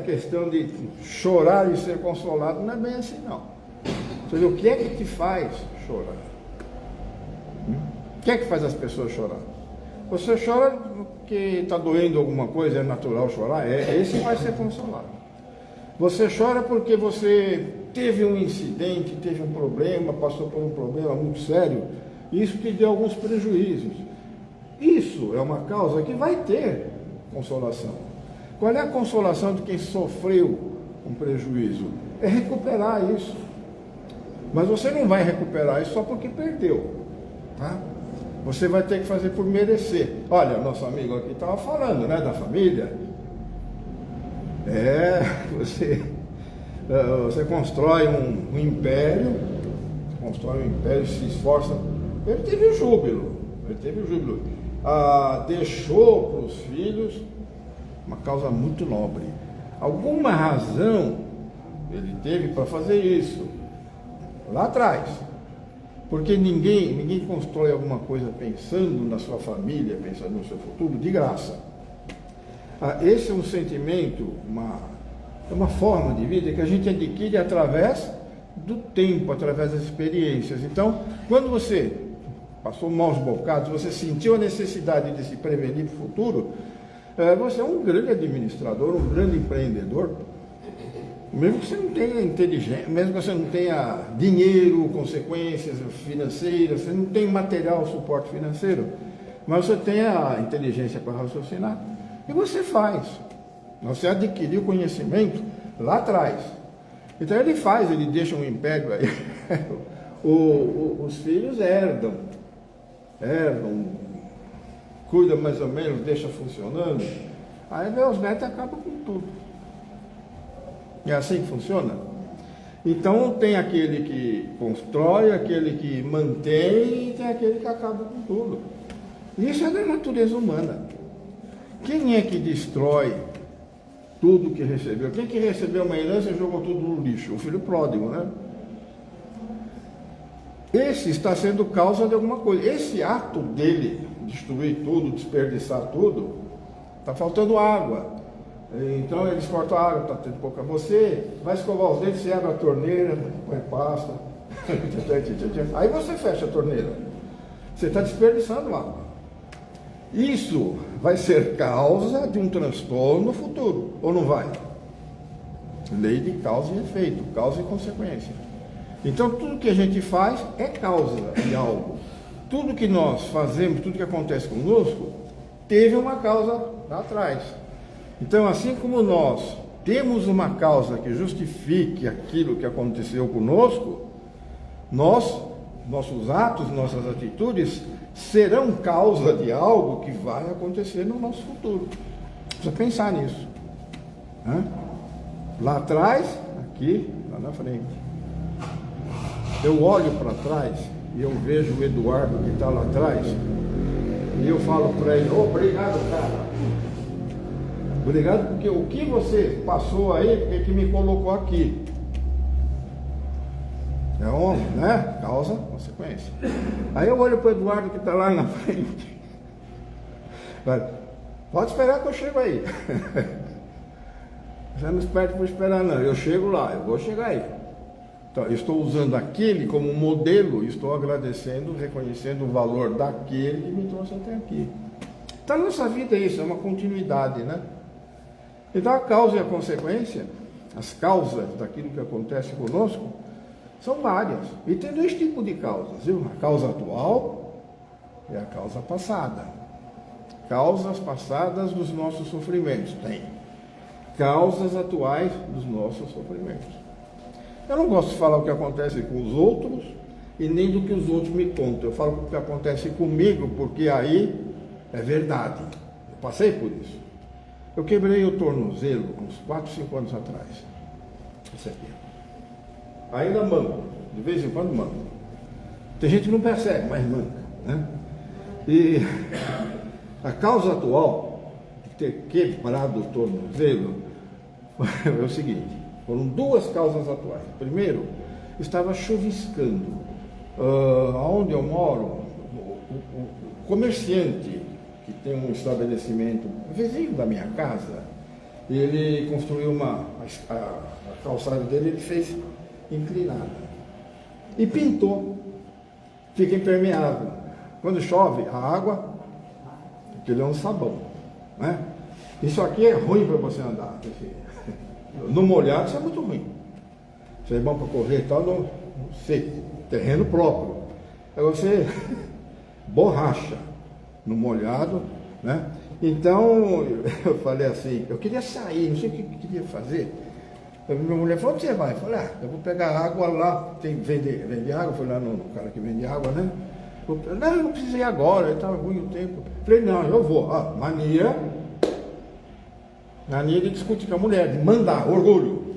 questão de chorar e ser consolado não é bem assim, não. Então, o que é que te faz chorar? O que é que faz as pessoas chorar? Você chora porque está doendo alguma coisa, é natural chorar, esse vai ser consolado. Você chora porque você teve um incidente, teve um problema, passou por um problema muito sério, isso te deu alguns prejuízos. Isso é uma causa que vai ter consolação. Qual é a consolação de quem sofreu um prejuízo? É recuperar isso. Mas você não vai recuperar isso só porque perdeu, tá? Você vai ter que fazer por merecer. Olha, nosso amigo aqui estava falando, né, da família. Você constrói um império, se esforça. Ele teve o júbilo. Deixou para os filhos uma causa muito nobre. Alguma razão ele teve para fazer isso lá atrás. Porque ninguém constrói alguma coisa pensando na sua família, pensando no seu futuro, de graça. Esse é um sentimento, uma forma de vida que a gente adquire através do tempo, através das experiências. Então, quando você passou maus bocados, você sentiu a necessidade de se prevenir para o futuro, você é um grande administrador, um grande empreendedor. Mesmo que você não tenha inteligência, mesmo que você não tenha dinheiro, consequências financeiras, você não tem material, suporte financeiro, mas você tem a inteligência para raciocinar, e você faz. Você adquiriu conhecimento lá atrás. Então ele deixa um império aí. Os filhos herdam, cuida mais ou menos, deixa funcionando, aí os netos acabam com tudo. É assim que funciona? Então tem aquele que constrói, aquele que mantém e tem aquele que acaba com tudo. Isso é da natureza humana. Quem é que destrói tudo que recebeu? Quem que recebeu uma herança e jogou tudo no lixo? O filho pródigo, né? Esse está sendo causa de alguma coisa. Esse ato dele, destruir tudo, desperdiçar tudo, está faltando água. Então eles cortam a água, está tendo pouca. Você vai escovar os dentes, você abre a torneira, põe pasta, aí você fecha a torneira. Você está desperdiçando água. Isso vai ser causa de um transtorno no futuro, ou não vai? Lei de causa e efeito, causa e consequência. Então tudo que a gente faz é causa de algo. Tudo que nós fazemos, tudo que acontece conosco, teve uma causa lá atrás. Então, assim como nós temos uma causa que justifique aquilo que aconteceu conosco, nossos atos, nossas atitudes serão causa de algo que vai acontecer no nosso futuro. Precisa pensar nisso. Lá atrás, aqui, lá na frente. Eu olho para trás e eu vejo o Eduardo que está lá atrás e eu falo para ele, obrigado, cara. Obrigado, porque o que você passou aí é que me colocou aqui. É homem, né? Causa, consequência. Aí eu olho para o Eduardo que está lá na frente. Pode esperar que eu chego aí. Você não espera que eu vou esperar, não. Eu chego lá, eu vou chegar aí. Então, eu estou usando aquele como modelo, estou agradecendo, reconhecendo o valor daquele que me trouxe até aqui. Então, a nossa vida é isso, é uma continuidade, né? Então, a causa e a consequência, as causas daquilo que acontece conosco, são várias. E tem dois tipos de causas, viu? A causa atual e a causa passada. Causas passadas dos nossos sofrimentos, tem. Causas atuais dos nossos sofrimentos. Eu não gosto de falar o que acontece com os outros e nem do que os outros me contam. Eu falo o que acontece comigo, porque aí é verdade. Eu passei por isso. Eu quebrei o tornozelo uns 4, 5 anos atrás. Esse aqui. Ainda manco. De vez em quando manco. Tem gente que não percebe, mas manca, né? E a causa atual de ter quebrado o tornozelo é o seguinte. Foram duas causas atuais. Primeiro, estava chuviscando. Onde eu moro, o comerciante que tem um estabelecimento, vizinho da minha casa, ele construiu a calçada dele, ele fez inclinada. E pintou. Fica impermeável. Quando chove, a água, aquilo é um sabão, né? Isso aqui é ruim para você andar. No molhado isso é muito ruim. Isso é bom para correr e tal, no seco, terreno próprio. Aí você borracha no molhado, né? Então, eu falei assim, eu queria sair, não sei o que eu queria fazer. Minha mulher falou, onde você vai? Eu falei, eu vou pegar água lá, vende água, eu fui lá no cara que vende água, né? Não, eu não precisei ir agora, estava ruim o tempo. Eu falei, não, eu vou. Mania de discutir com a mulher, de mandar, orgulho.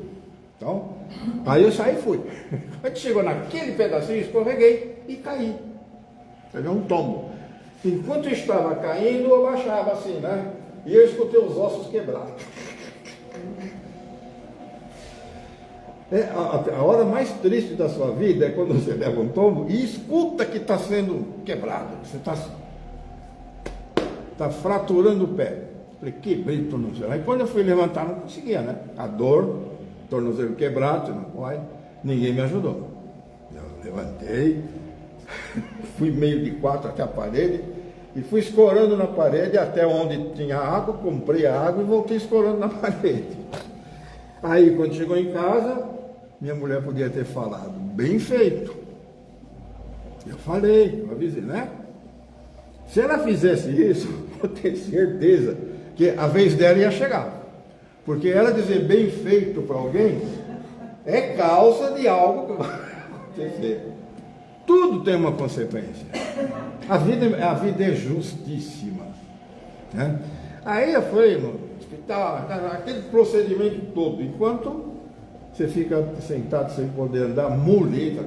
Então, aí eu saí e fui. Quando chegou naquele pedacinho, escorreguei e caí. Peguei um tombo. Enquanto eu estava caindo, eu baixava assim, né? E eu escutei os ossos quebrados. A hora mais triste da sua vida é quando você leva um tombo e escuta que está sendo quebrado. Você está fraturando o pé. Falei, quebrei o tornozelo. Aí quando eu fui levantar, não conseguia, né? A dor, tornozelo quebrado, não pode. Ninguém me ajudou. Eu levantei, fui meio de 4 até a parede e fui escorando na parede até onde tinha água, comprei a água e voltei escorando na parede. Aí quando chegou em casa, minha mulher podia ter falado, bem feito. Eu falei, eu avisei, né? Se ela fizesse isso, eu tenho certeza que a vez dela ia chegar. Porque ela dizer bem feito para alguém é causa de algo que vai acontecer. Tudo tem uma consequência. A vida é justíssima, né? Aí eu fui no hospital, aquele procedimento todo, enquanto você fica sentado sem poder andar, muleta.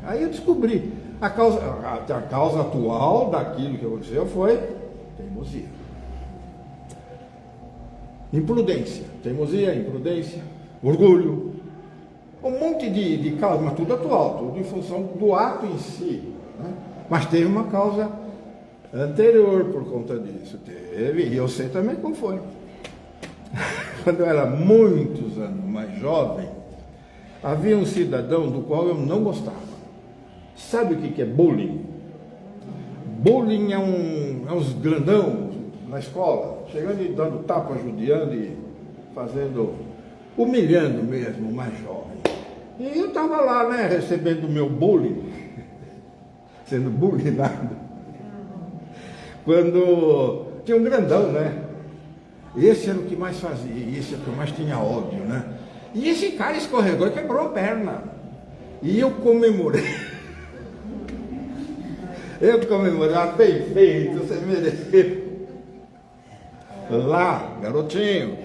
Aí eu descobri, a causa atual daquilo que aconteceu foi teimosia. Imprudência, orgulho, um monte de causa, mas tudo atual, tudo em função do ato em si, né? Mas teve uma causa anterior por conta disso, e eu sei também como foi. Quando eu era muitos anos mais jovem, havia um cidadão do qual eu não gostava. Sabe o que é bullying? Bullying é uns grandão na escola, chegando e dando tapa, judiando e humilhando mesmo o mais jovem. E eu estava lá, né, recebendo o meu bullying, sendo bullyingado. Quando tinha um grandão, né? Esse era o que mais fazia, esse era o que mais tinha ódio, né? E esse cara escorregou e quebrou a perna. E eu comemorei. Bem feito, você mereceu. Lá, garotinho,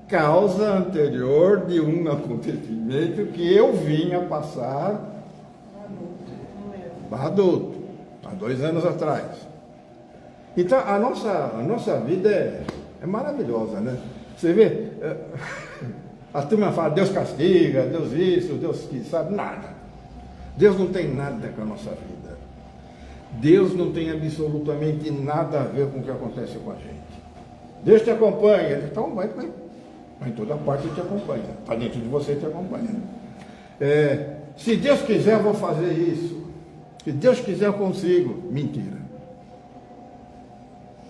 causa anterior de um acontecimento que eu vinha passar adulto, há 2 anos atrás. Então, a nossa vida é maravilhosa, né? Você vê, a turma fala, Deus castiga, Deus isso, Deus que sabe, nada. Deus não tem nada com a nossa vida. Deus não tem absolutamente nada a ver com o que acontece com a gente. Deus te acompanha, então vai em toda parte ele te acompanha, está dentro de você e te acompanha. Se Deus quiser, eu vou fazer isso. Se Deus quiser, eu consigo. Mentira.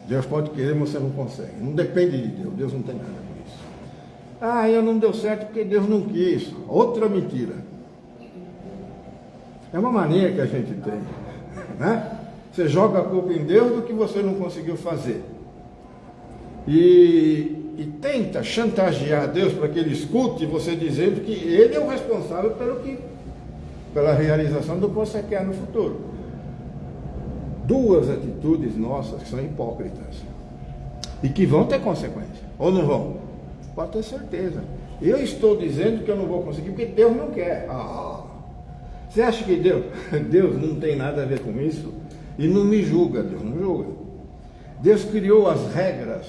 Deus pode querer, mas você não consegue. Não depende de Deus. Deus não tem nada com isso. Ah, eu não deu certo porque Deus não quis. Outra mentira. É uma mania que a gente tem, né? Você joga a culpa em Deus do que você não conseguiu fazer. E tenta chantagear Deus para que Ele escute você dizendo que Ele é o responsável pela realização do que você quer no futuro. Duas atitudes nossas que são hipócritas e que vão ter consequência, ou não vão? Pode ter certeza. Eu estou dizendo que eu não vou conseguir porque Deus não quer. Você acha que Deus não tem nada a ver com isso? E não me julga, Deus não julga. Deus criou as regras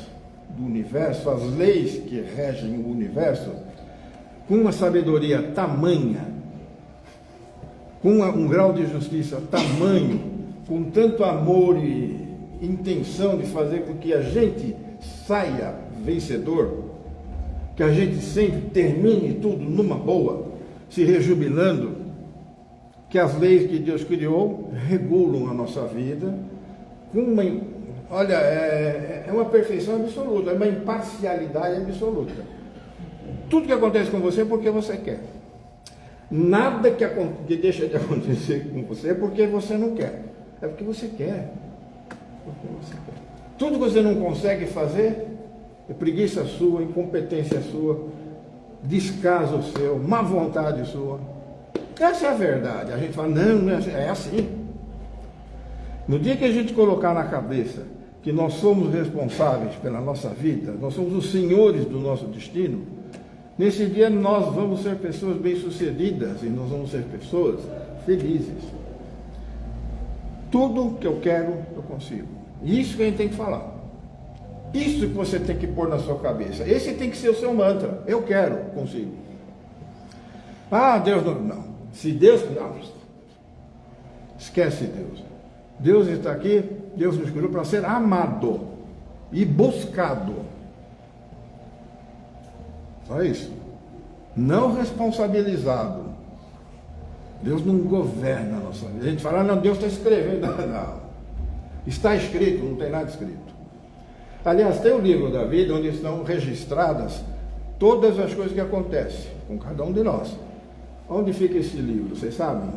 do universo, as leis que regem o universo, com uma sabedoria tamanha, com um grau de justiça tamanho, com tanto amor e intenção de fazer com que a gente saia vencedor, que a gente sempre termine tudo numa boa, se rejubilando, que as leis que Deus criou regulam a nossa vida com é uma perfeição absoluta, é uma imparcialidade absoluta. Tudo que acontece com você é porque você quer. Nada que deixa de acontecer com você é porque você não quer. É porque você quer. Porque você quer. Tudo que você não consegue fazer é preguiça sua, incompetência sua, descaso seu, má vontade sua. Essa é a verdade. A gente fala, não é assim. É assim. No dia que a gente colocar na cabeça que nós somos responsáveis pela nossa vida, nós somos os senhores do nosso destino, nesse dia nós vamos ser pessoas bem-sucedidas e nós vamos ser pessoas felizes. Tudo que eu quero, eu consigo. Isso que a gente tem que falar. Isso que você tem que pôr na sua cabeça. Esse tem que ser o seu mantra. Eu quero, consigo. Ah, Deus não. Se Deus... Não. Esquece Deus. Deus está aqui, Deus nos criou para ser amado e buscado. Só isso. Não responsabilizado. Deus não governa a nossa vida. A gente fala, não, Deus está escrevendo. Não. Está escrito, não tem nada escrito. Aliás, tem o livro da vida onde estão registradas todas as coisas que acontecem com cada um de nós. Onde fica esse livro? Vocês sabem?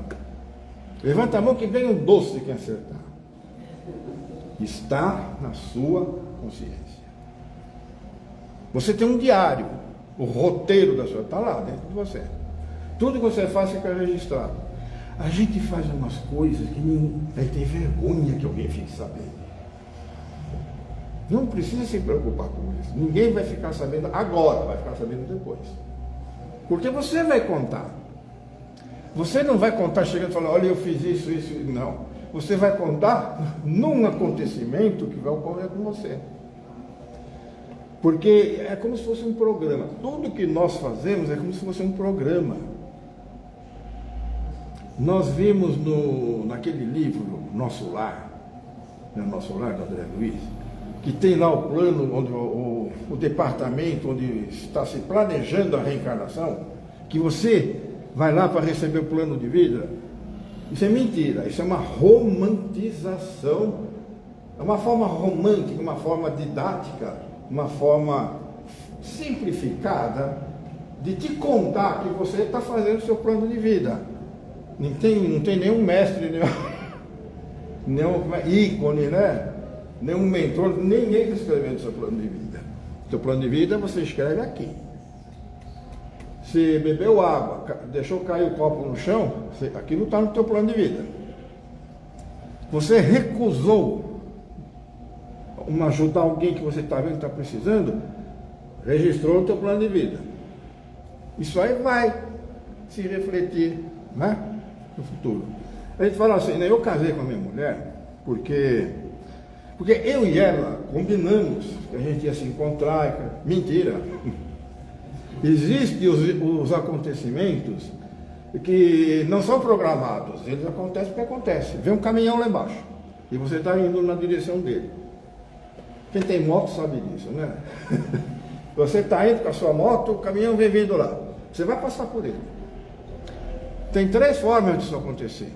Levanta a mão que vem um doce quem acertar. Está na sua consciência. Você tem um diário. O roteiro da sua está lá dentro de você. Tudo que você faz fica registrado. A gente faz umas coisas que a gente tem vergonha que alguém fique sabendo. Não precisa se preocupar com isso. Ninguém vai ficar sabendo agora, vai ficar sabendo depois. Porque você vai contar. Você não vai contar chegando e falando, olha, eu fiz isso, não. Você vai contar num acontecimento que vai ocorrer com você. Porque é como se fosse um programa. Tudo que nós fazemos é como se fosse um programa. Nós vimos naquele livro, Nosso Lar, Nosso Lar, do André Luiz, que tem lá o plano, onde o departamento onde está se planejando a reencarnação, que você vai lá para receber o plano de vida. Isso é mentira, isso é uma romantização, é uma forma romântica, uma forma didática, uma forma simplificada de te contar que você está fazendo o seu plano de vida. Não tem nenhum mestre, nenhum ícone, né? Nenhum mentor, ninguém está escrevendo o seu plano de vida. O seu plano de vida você escreve aqui. Se bebeu água, deixou cair o copo no chão, aquilo está no teu plano de vida. Você recusou ajudar alguém que você está vendo que está precisando, registrou o teu plano de vida. Isso aí vai se refletir, né, no futuro. A gente fala assim, né, eu casei com a minha mulher porque Porque eu e ela combinamos que a gente ia se encontrar. Mentira. Existem os acontecimentos que não são programados, eles acontecem porque acontecem. Vem um caminhão lá embaixo e você está indo na direção dele. Quem tem moto sabe disso, né? Você está indo com a sua moto, o caminhão vem vindo lá. Você vai passar por ele. Tem 3 formas disso acontecer.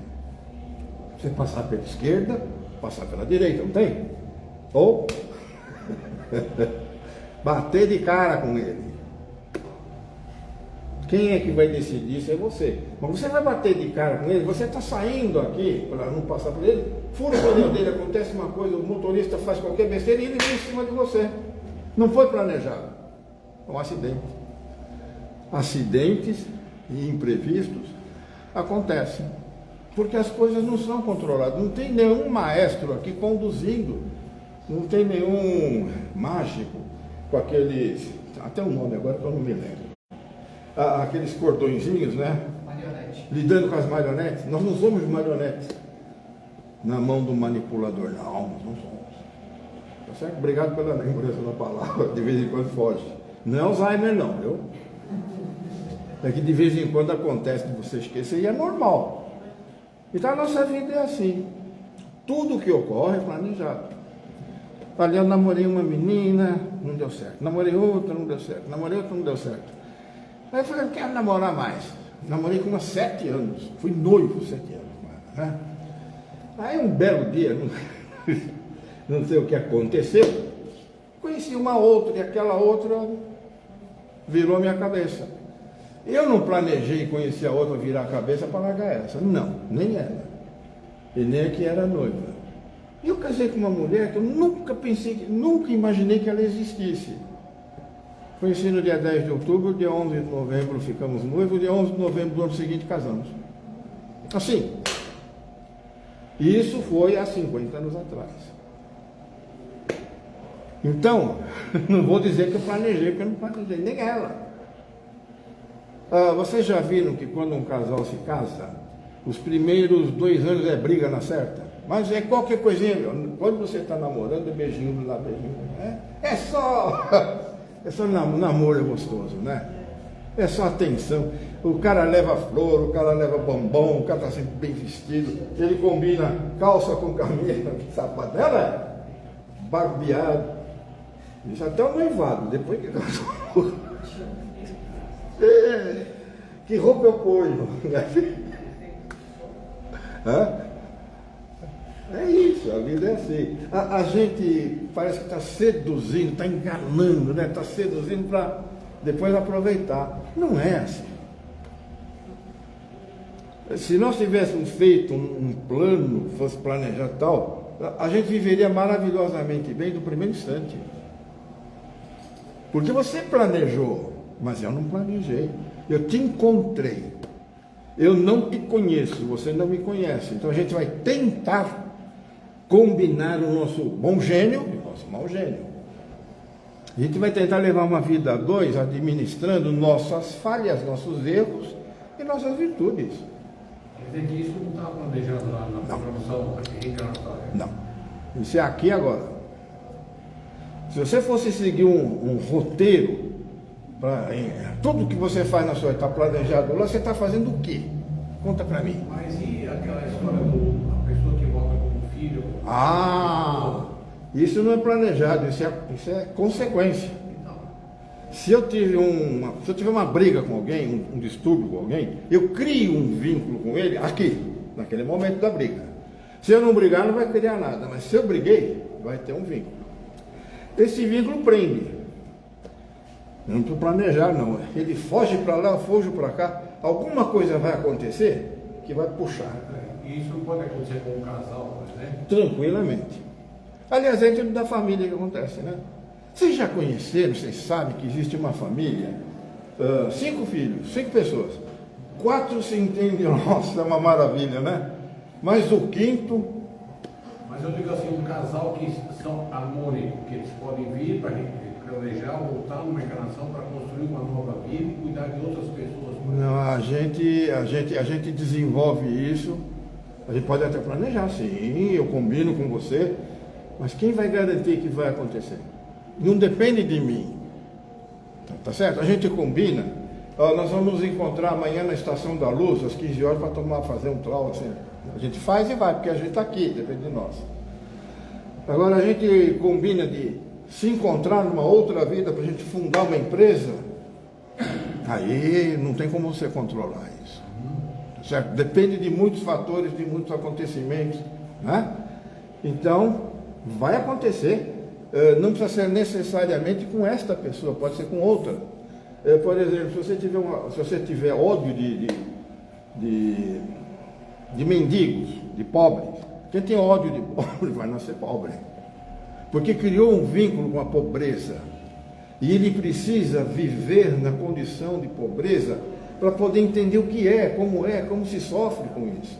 Você passar pela esquerda, passar pela direita, não tem? Ou bater de cara com ele. Quem é que vai decidir isso? É você. Mas você vai bater de cara com ele, você está saindo aqui para não passar por ele, fura o pneu dele, acontece uma coisa, o motorista faz qualquer besteira e ele vem em cima de você. Não foi planejado. É um acidente. Acidentes e imprevistos acontecem. Porque as coisas não são controladas. Não tem nenhum maestro aqui conduzindo. Não tem nenhum mágico com aqueles... Até o nome agora que eu não me lembro. Aqueles cordõezinhos, né? Marionete. Lidando com as marionetes. Nós não somos marionetes na mão do manipulador. Não, nós não somos. Tá certo? Obrigado pela lembrança da palavra. De vez em quando foge. Não é Alzheimer não, viu? É que de vez em quando acontece de você esquecer e é normal. Então a nossa vida é assim. Tudo que ocorre é planejado. Ali eu namorei uma menina, não deu certo. Namorei outra, não deu certo. Namorei outra, não deu certo. Aí eu falei, não quero namorar mais. Namorei com umas 7 anos. Fui noivo 7 anos. Né? Aí um belo dia, não sei o que aconteceu, conheci uma outra e aquela outra virou a minha cabeça. Eu não planejei conhecer a outra, virar a cabeça para largar essa. Não, nem ela. E nem a que era noiva. E eu casei com uma mulher que eu nunca pensei, nunca imaginei que ela existisse. Conheci no dia 10 de outubro, dia 11 de novembro ficamos noivos, dia 11 de novembro do ano seguinte casamos. Assim. E isso foi há 50 anos atrás. Então, não vou dizer que eu planejei, porque eu não planejei, nem ela. Vocês já viram que quando um casal se casa, os primeiros 2 anos é briga na certa? Mas é qualquer coisinha, quando você está namorando, é beijinho lá, beijinho. É só namoro é gostoso, né? É só atenção. O cara leva flor, o cara leva bombom, o cara está sempre bem vestido, ele combina calça com camisa, sapato. Ela é barbeado. Isso até o noivado, depois que casou. Que roupa eu ponho? É isso, a vida é assim. A gente parece que está seduzindo, está enganando, né? Está seduzindo para depois aproveitar. Não é assim. Se nós tivéssemos feito um plano, fosse planejado tal, a gente viveria maravilhosamente bem do primeiro instante. Porque você planejou, mas eu não planejei. Eu te encontrei. Eu não te conheço, você não me conhece. Então a gente vai tentar combinar o nosso bom gênio e o nosso mau gênio. A gente vai tentar levar uma vida a 2, administrando nossas falhas, nossos erros e nossas virtudes. Quer dizer que isso não estava planejado lá na programação reencarnatória? Não. Isso é aqui agora. Se você fosse seguir um roteiro, tudo que você faz na sua vida está planejado lá, você está fazendo o quê? Conta para mim. Mas e aquela história da pessoa que volta como filho? Isso não é planejado, isso é consequência. Então, Se eu tiver uma briga com alguém, um distúrbio com alguém, eu crio um vínculo com ele aqui, naquele momento da briga. Se eu não brigar, não vai criar nada, mas se eu briguei, vai ter um vínculo. Esse vínculo prende. Eu não estou planejando, não. Ele foge para lá, foge para cá. Alguma coisa vai acontecer que vai puxar. e isso não pode acontecer com um casal, né? Tranquilamente. Aliás, é dentro da família que acontece, né? Vocês já conheceram, vocês sabem que existe uma família, 5 filhos, 5 pessoas. 4 se entendem, nossa, é uma maravilha, né? Mas o quinto... Mas eu digo assim, um casal que são harmônicos, que eles podem vir para planejar, voltar numa encarnação para construir uma nova vida e cuidar de outras pessoas. Não, a gente desenvolve isso. A gente pode até planejar, sim, eu combino com você. Mas quem vai garantir que vai acontecer? Não depende de mim. Tá certo? A gente combina. Nós vamos nos encontrar amanhã na Estação da Luz, às 15 horas, para fazer um troll assim. A gente faz e vai, porque a gente está aqui, depende de nós. Agora a gente combina de se encontrar numa outra vida para a gente fundar uma empresa. Aí não tem como você controlar isso. Certo? Depende de muitos fatores, de muitos acontecimentos. Né? Então, vai acontecer. Não precisa ser necessariamente com esta pessoa, pode ser com outra. Por exemplo, se você tiver ódio de mendigos, de pobres, quem tem ódio de pobre vai nascer pobre. Porque criou um vínculo com a pobreza. E ele precisa viver na condição de pobreza para poder entender o que é, como se sofre com isso.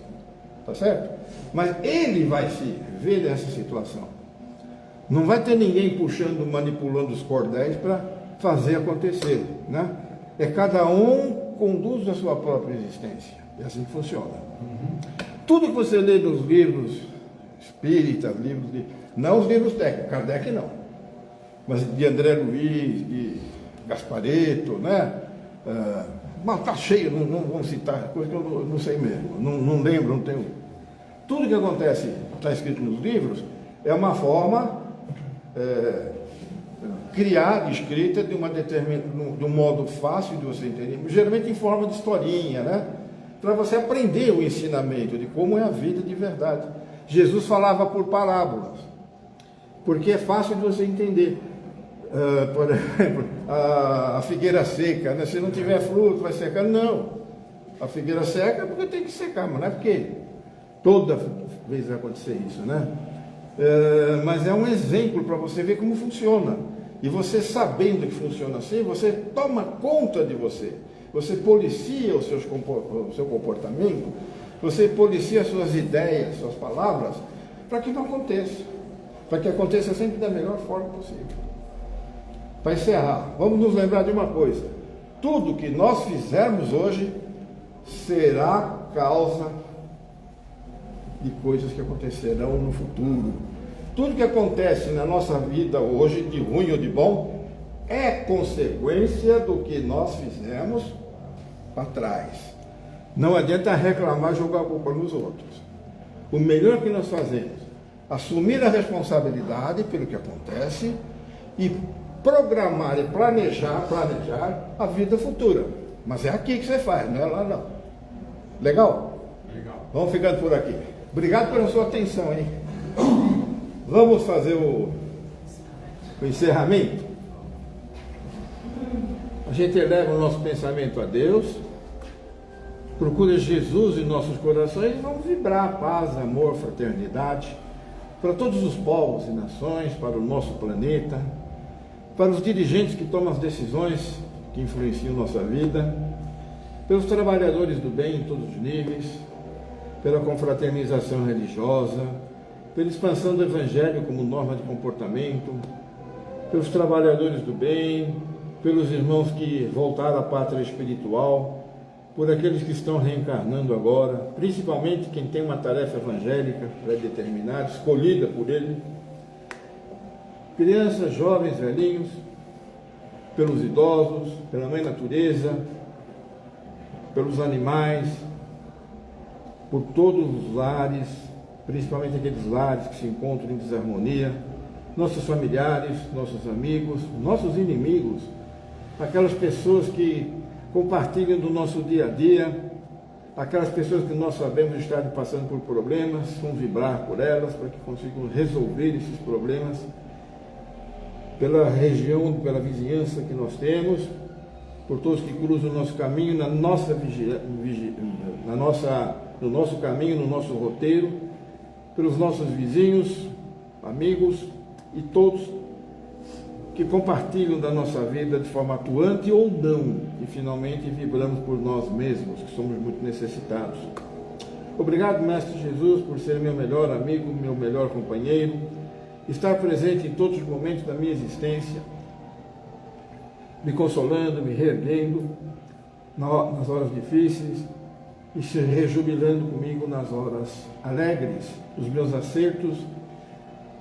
Tá certo? Mas ele vai se ver nessa situação. Não vai ter ninguém puxando, manipulando os cordéis para fazer acontecer, né? Cada um conduz a sua própria existência. É assim que funciona. Tudo que você lê nos livros espíritas, não os livros técnicos, Kardec não, mas de André Luiz, de Gasparetto, né? Mas está cheio, não vamos citar, coisa que eu não sei mesmo, não lembro, não tenho. Tudo que acontece, está escrito nos livros, é uma forma criada, escrita de um modo fácil de você entender, geralmente em forma de historinha, né? Para você aprender o ensinamento de como é a vida de verdade. Jesus falava por parábolas, porque é fácil de você entender. Por exemplo, a figueira seca, né? Se não tiver fruto, vai secar. Não, a figueira seca é porque tem que secar, mas não é porque toda vez vai acontecer isso, né? Mas é um exemplo para você ver como funciona. E você sabendo que funciona assim, você toma conta de você. Você policia o seu comportamento, você policia as suas ideias, suas palavras, para que não aconteça. Para que aconteça sempre da melhor forma possível. Para encerrar, vamos nos lembrar de uma coisa. Tudo que nós fizermos hoje será causa de coisas que acontecerão no futuro. Tudo que acontece na nossa vida hoje, de ruim ou de bom, é consequência do que nós fizemos para trás. Não adianta reclamar e jogar a culpa nos outros. O melhor que nós fazemos, assumir a responsabilidade pelo que acontece e programar e planejar a vida futura. Mas é aqui que você faz, não é lá não. Legal? Legal. Vamos ficando por aqui. Obrigado pela sua atenção, hein? Vamos fazer o encerramento? A gente eleva o nosso pensamento a Deus, procura Jesus em nossos corações e vamos vibrar paz, amor, fraternidade para todos os povos e nações, para o nosso planeta, para os dirigentes que tomam as decisões que influenciam nossa vida, pelos trabalhadores do bem em todos os níveis, pela confraternização religiosa, pela expansão do Evangelho como norma de comportamento, pelos trabalhadores do bem, pelos irmãos que voltaram à pátria espiritual, por aqueles que estão reencarnando agora, principalmente quem tem uma tarefa evangélica pré-determinada, escolhida por Ele, crianças, jovens, velhinhos, pelos idosos, pela mãe natureza, pelos animais, por todos os lares, principalmente aqueles lares que se encontram em desarmonia, nossos familiares, nossos amigos, nossos inimigos, aquelas pessoas que compartilham do nosso dia a dia, aquelas pessoas que nós sabemos estarem passando por problemas, vamos vibrar por elas para que consigam resolver esses problemas, pela região, pela vizinhança que nós temos, por todos que cruzam o nosso caminho, no nosso caminho, no nosso roteiro, pelos nossos vizinhos, amigos e todos que compartilham da nossa vida de forma atuante ou não, e finalmente vibramos por nós mesmos, que somos muito necessitados. Obrigado, Mestre Jesus, por ser meu melhor amigo, meu melhor companheiro, estar presente em todos os momentos da minha existência, me consolando, me reerguendo nas horas difíceis e se rejubilando comigo nas horas alegres, os meus acertos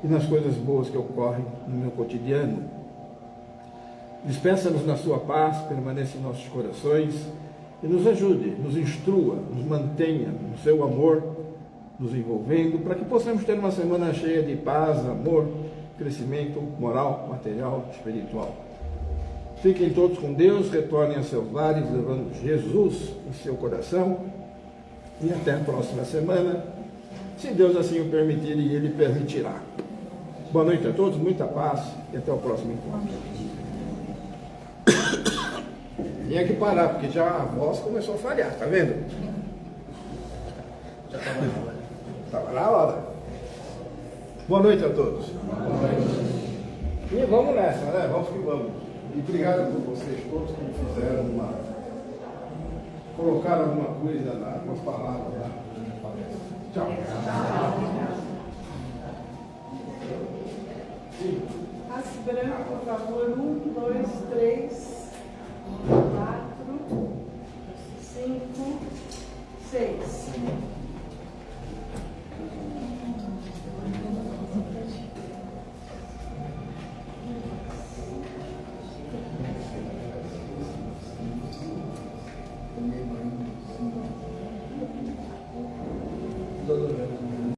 e nas coisas boas que ocorrem no meu cotidiano. Dispensa-nos na sua paz, permaneça em nossos corações e nos ajude, nos instrua, nos mantenha no seu amor, nos envolvendo, para que possamos ter uma semana cheia de paz, amor, crescimento moral, material, espiritual. Fiquem todos com Deus, retornem a seus lares, levando Jesus em seu coração, e até a próxima semana, se Deus assim o permitir e Ele permitirá. Boa noite a todos, muita paz e até o próximo encontro. Tinha que parar, porque já a voz começou a falhar, tá vendo? Já estava na hora. Estava na hora. Boa noite a todos. Boa noite. E vamos nessa, né? Vamos que vamos. E obrigado por vocês todos que fizeram colocaram alguma coisa nas palavras lá. Tchau. As brancas, por favor. 1, 2, 3, 4, 5, 6.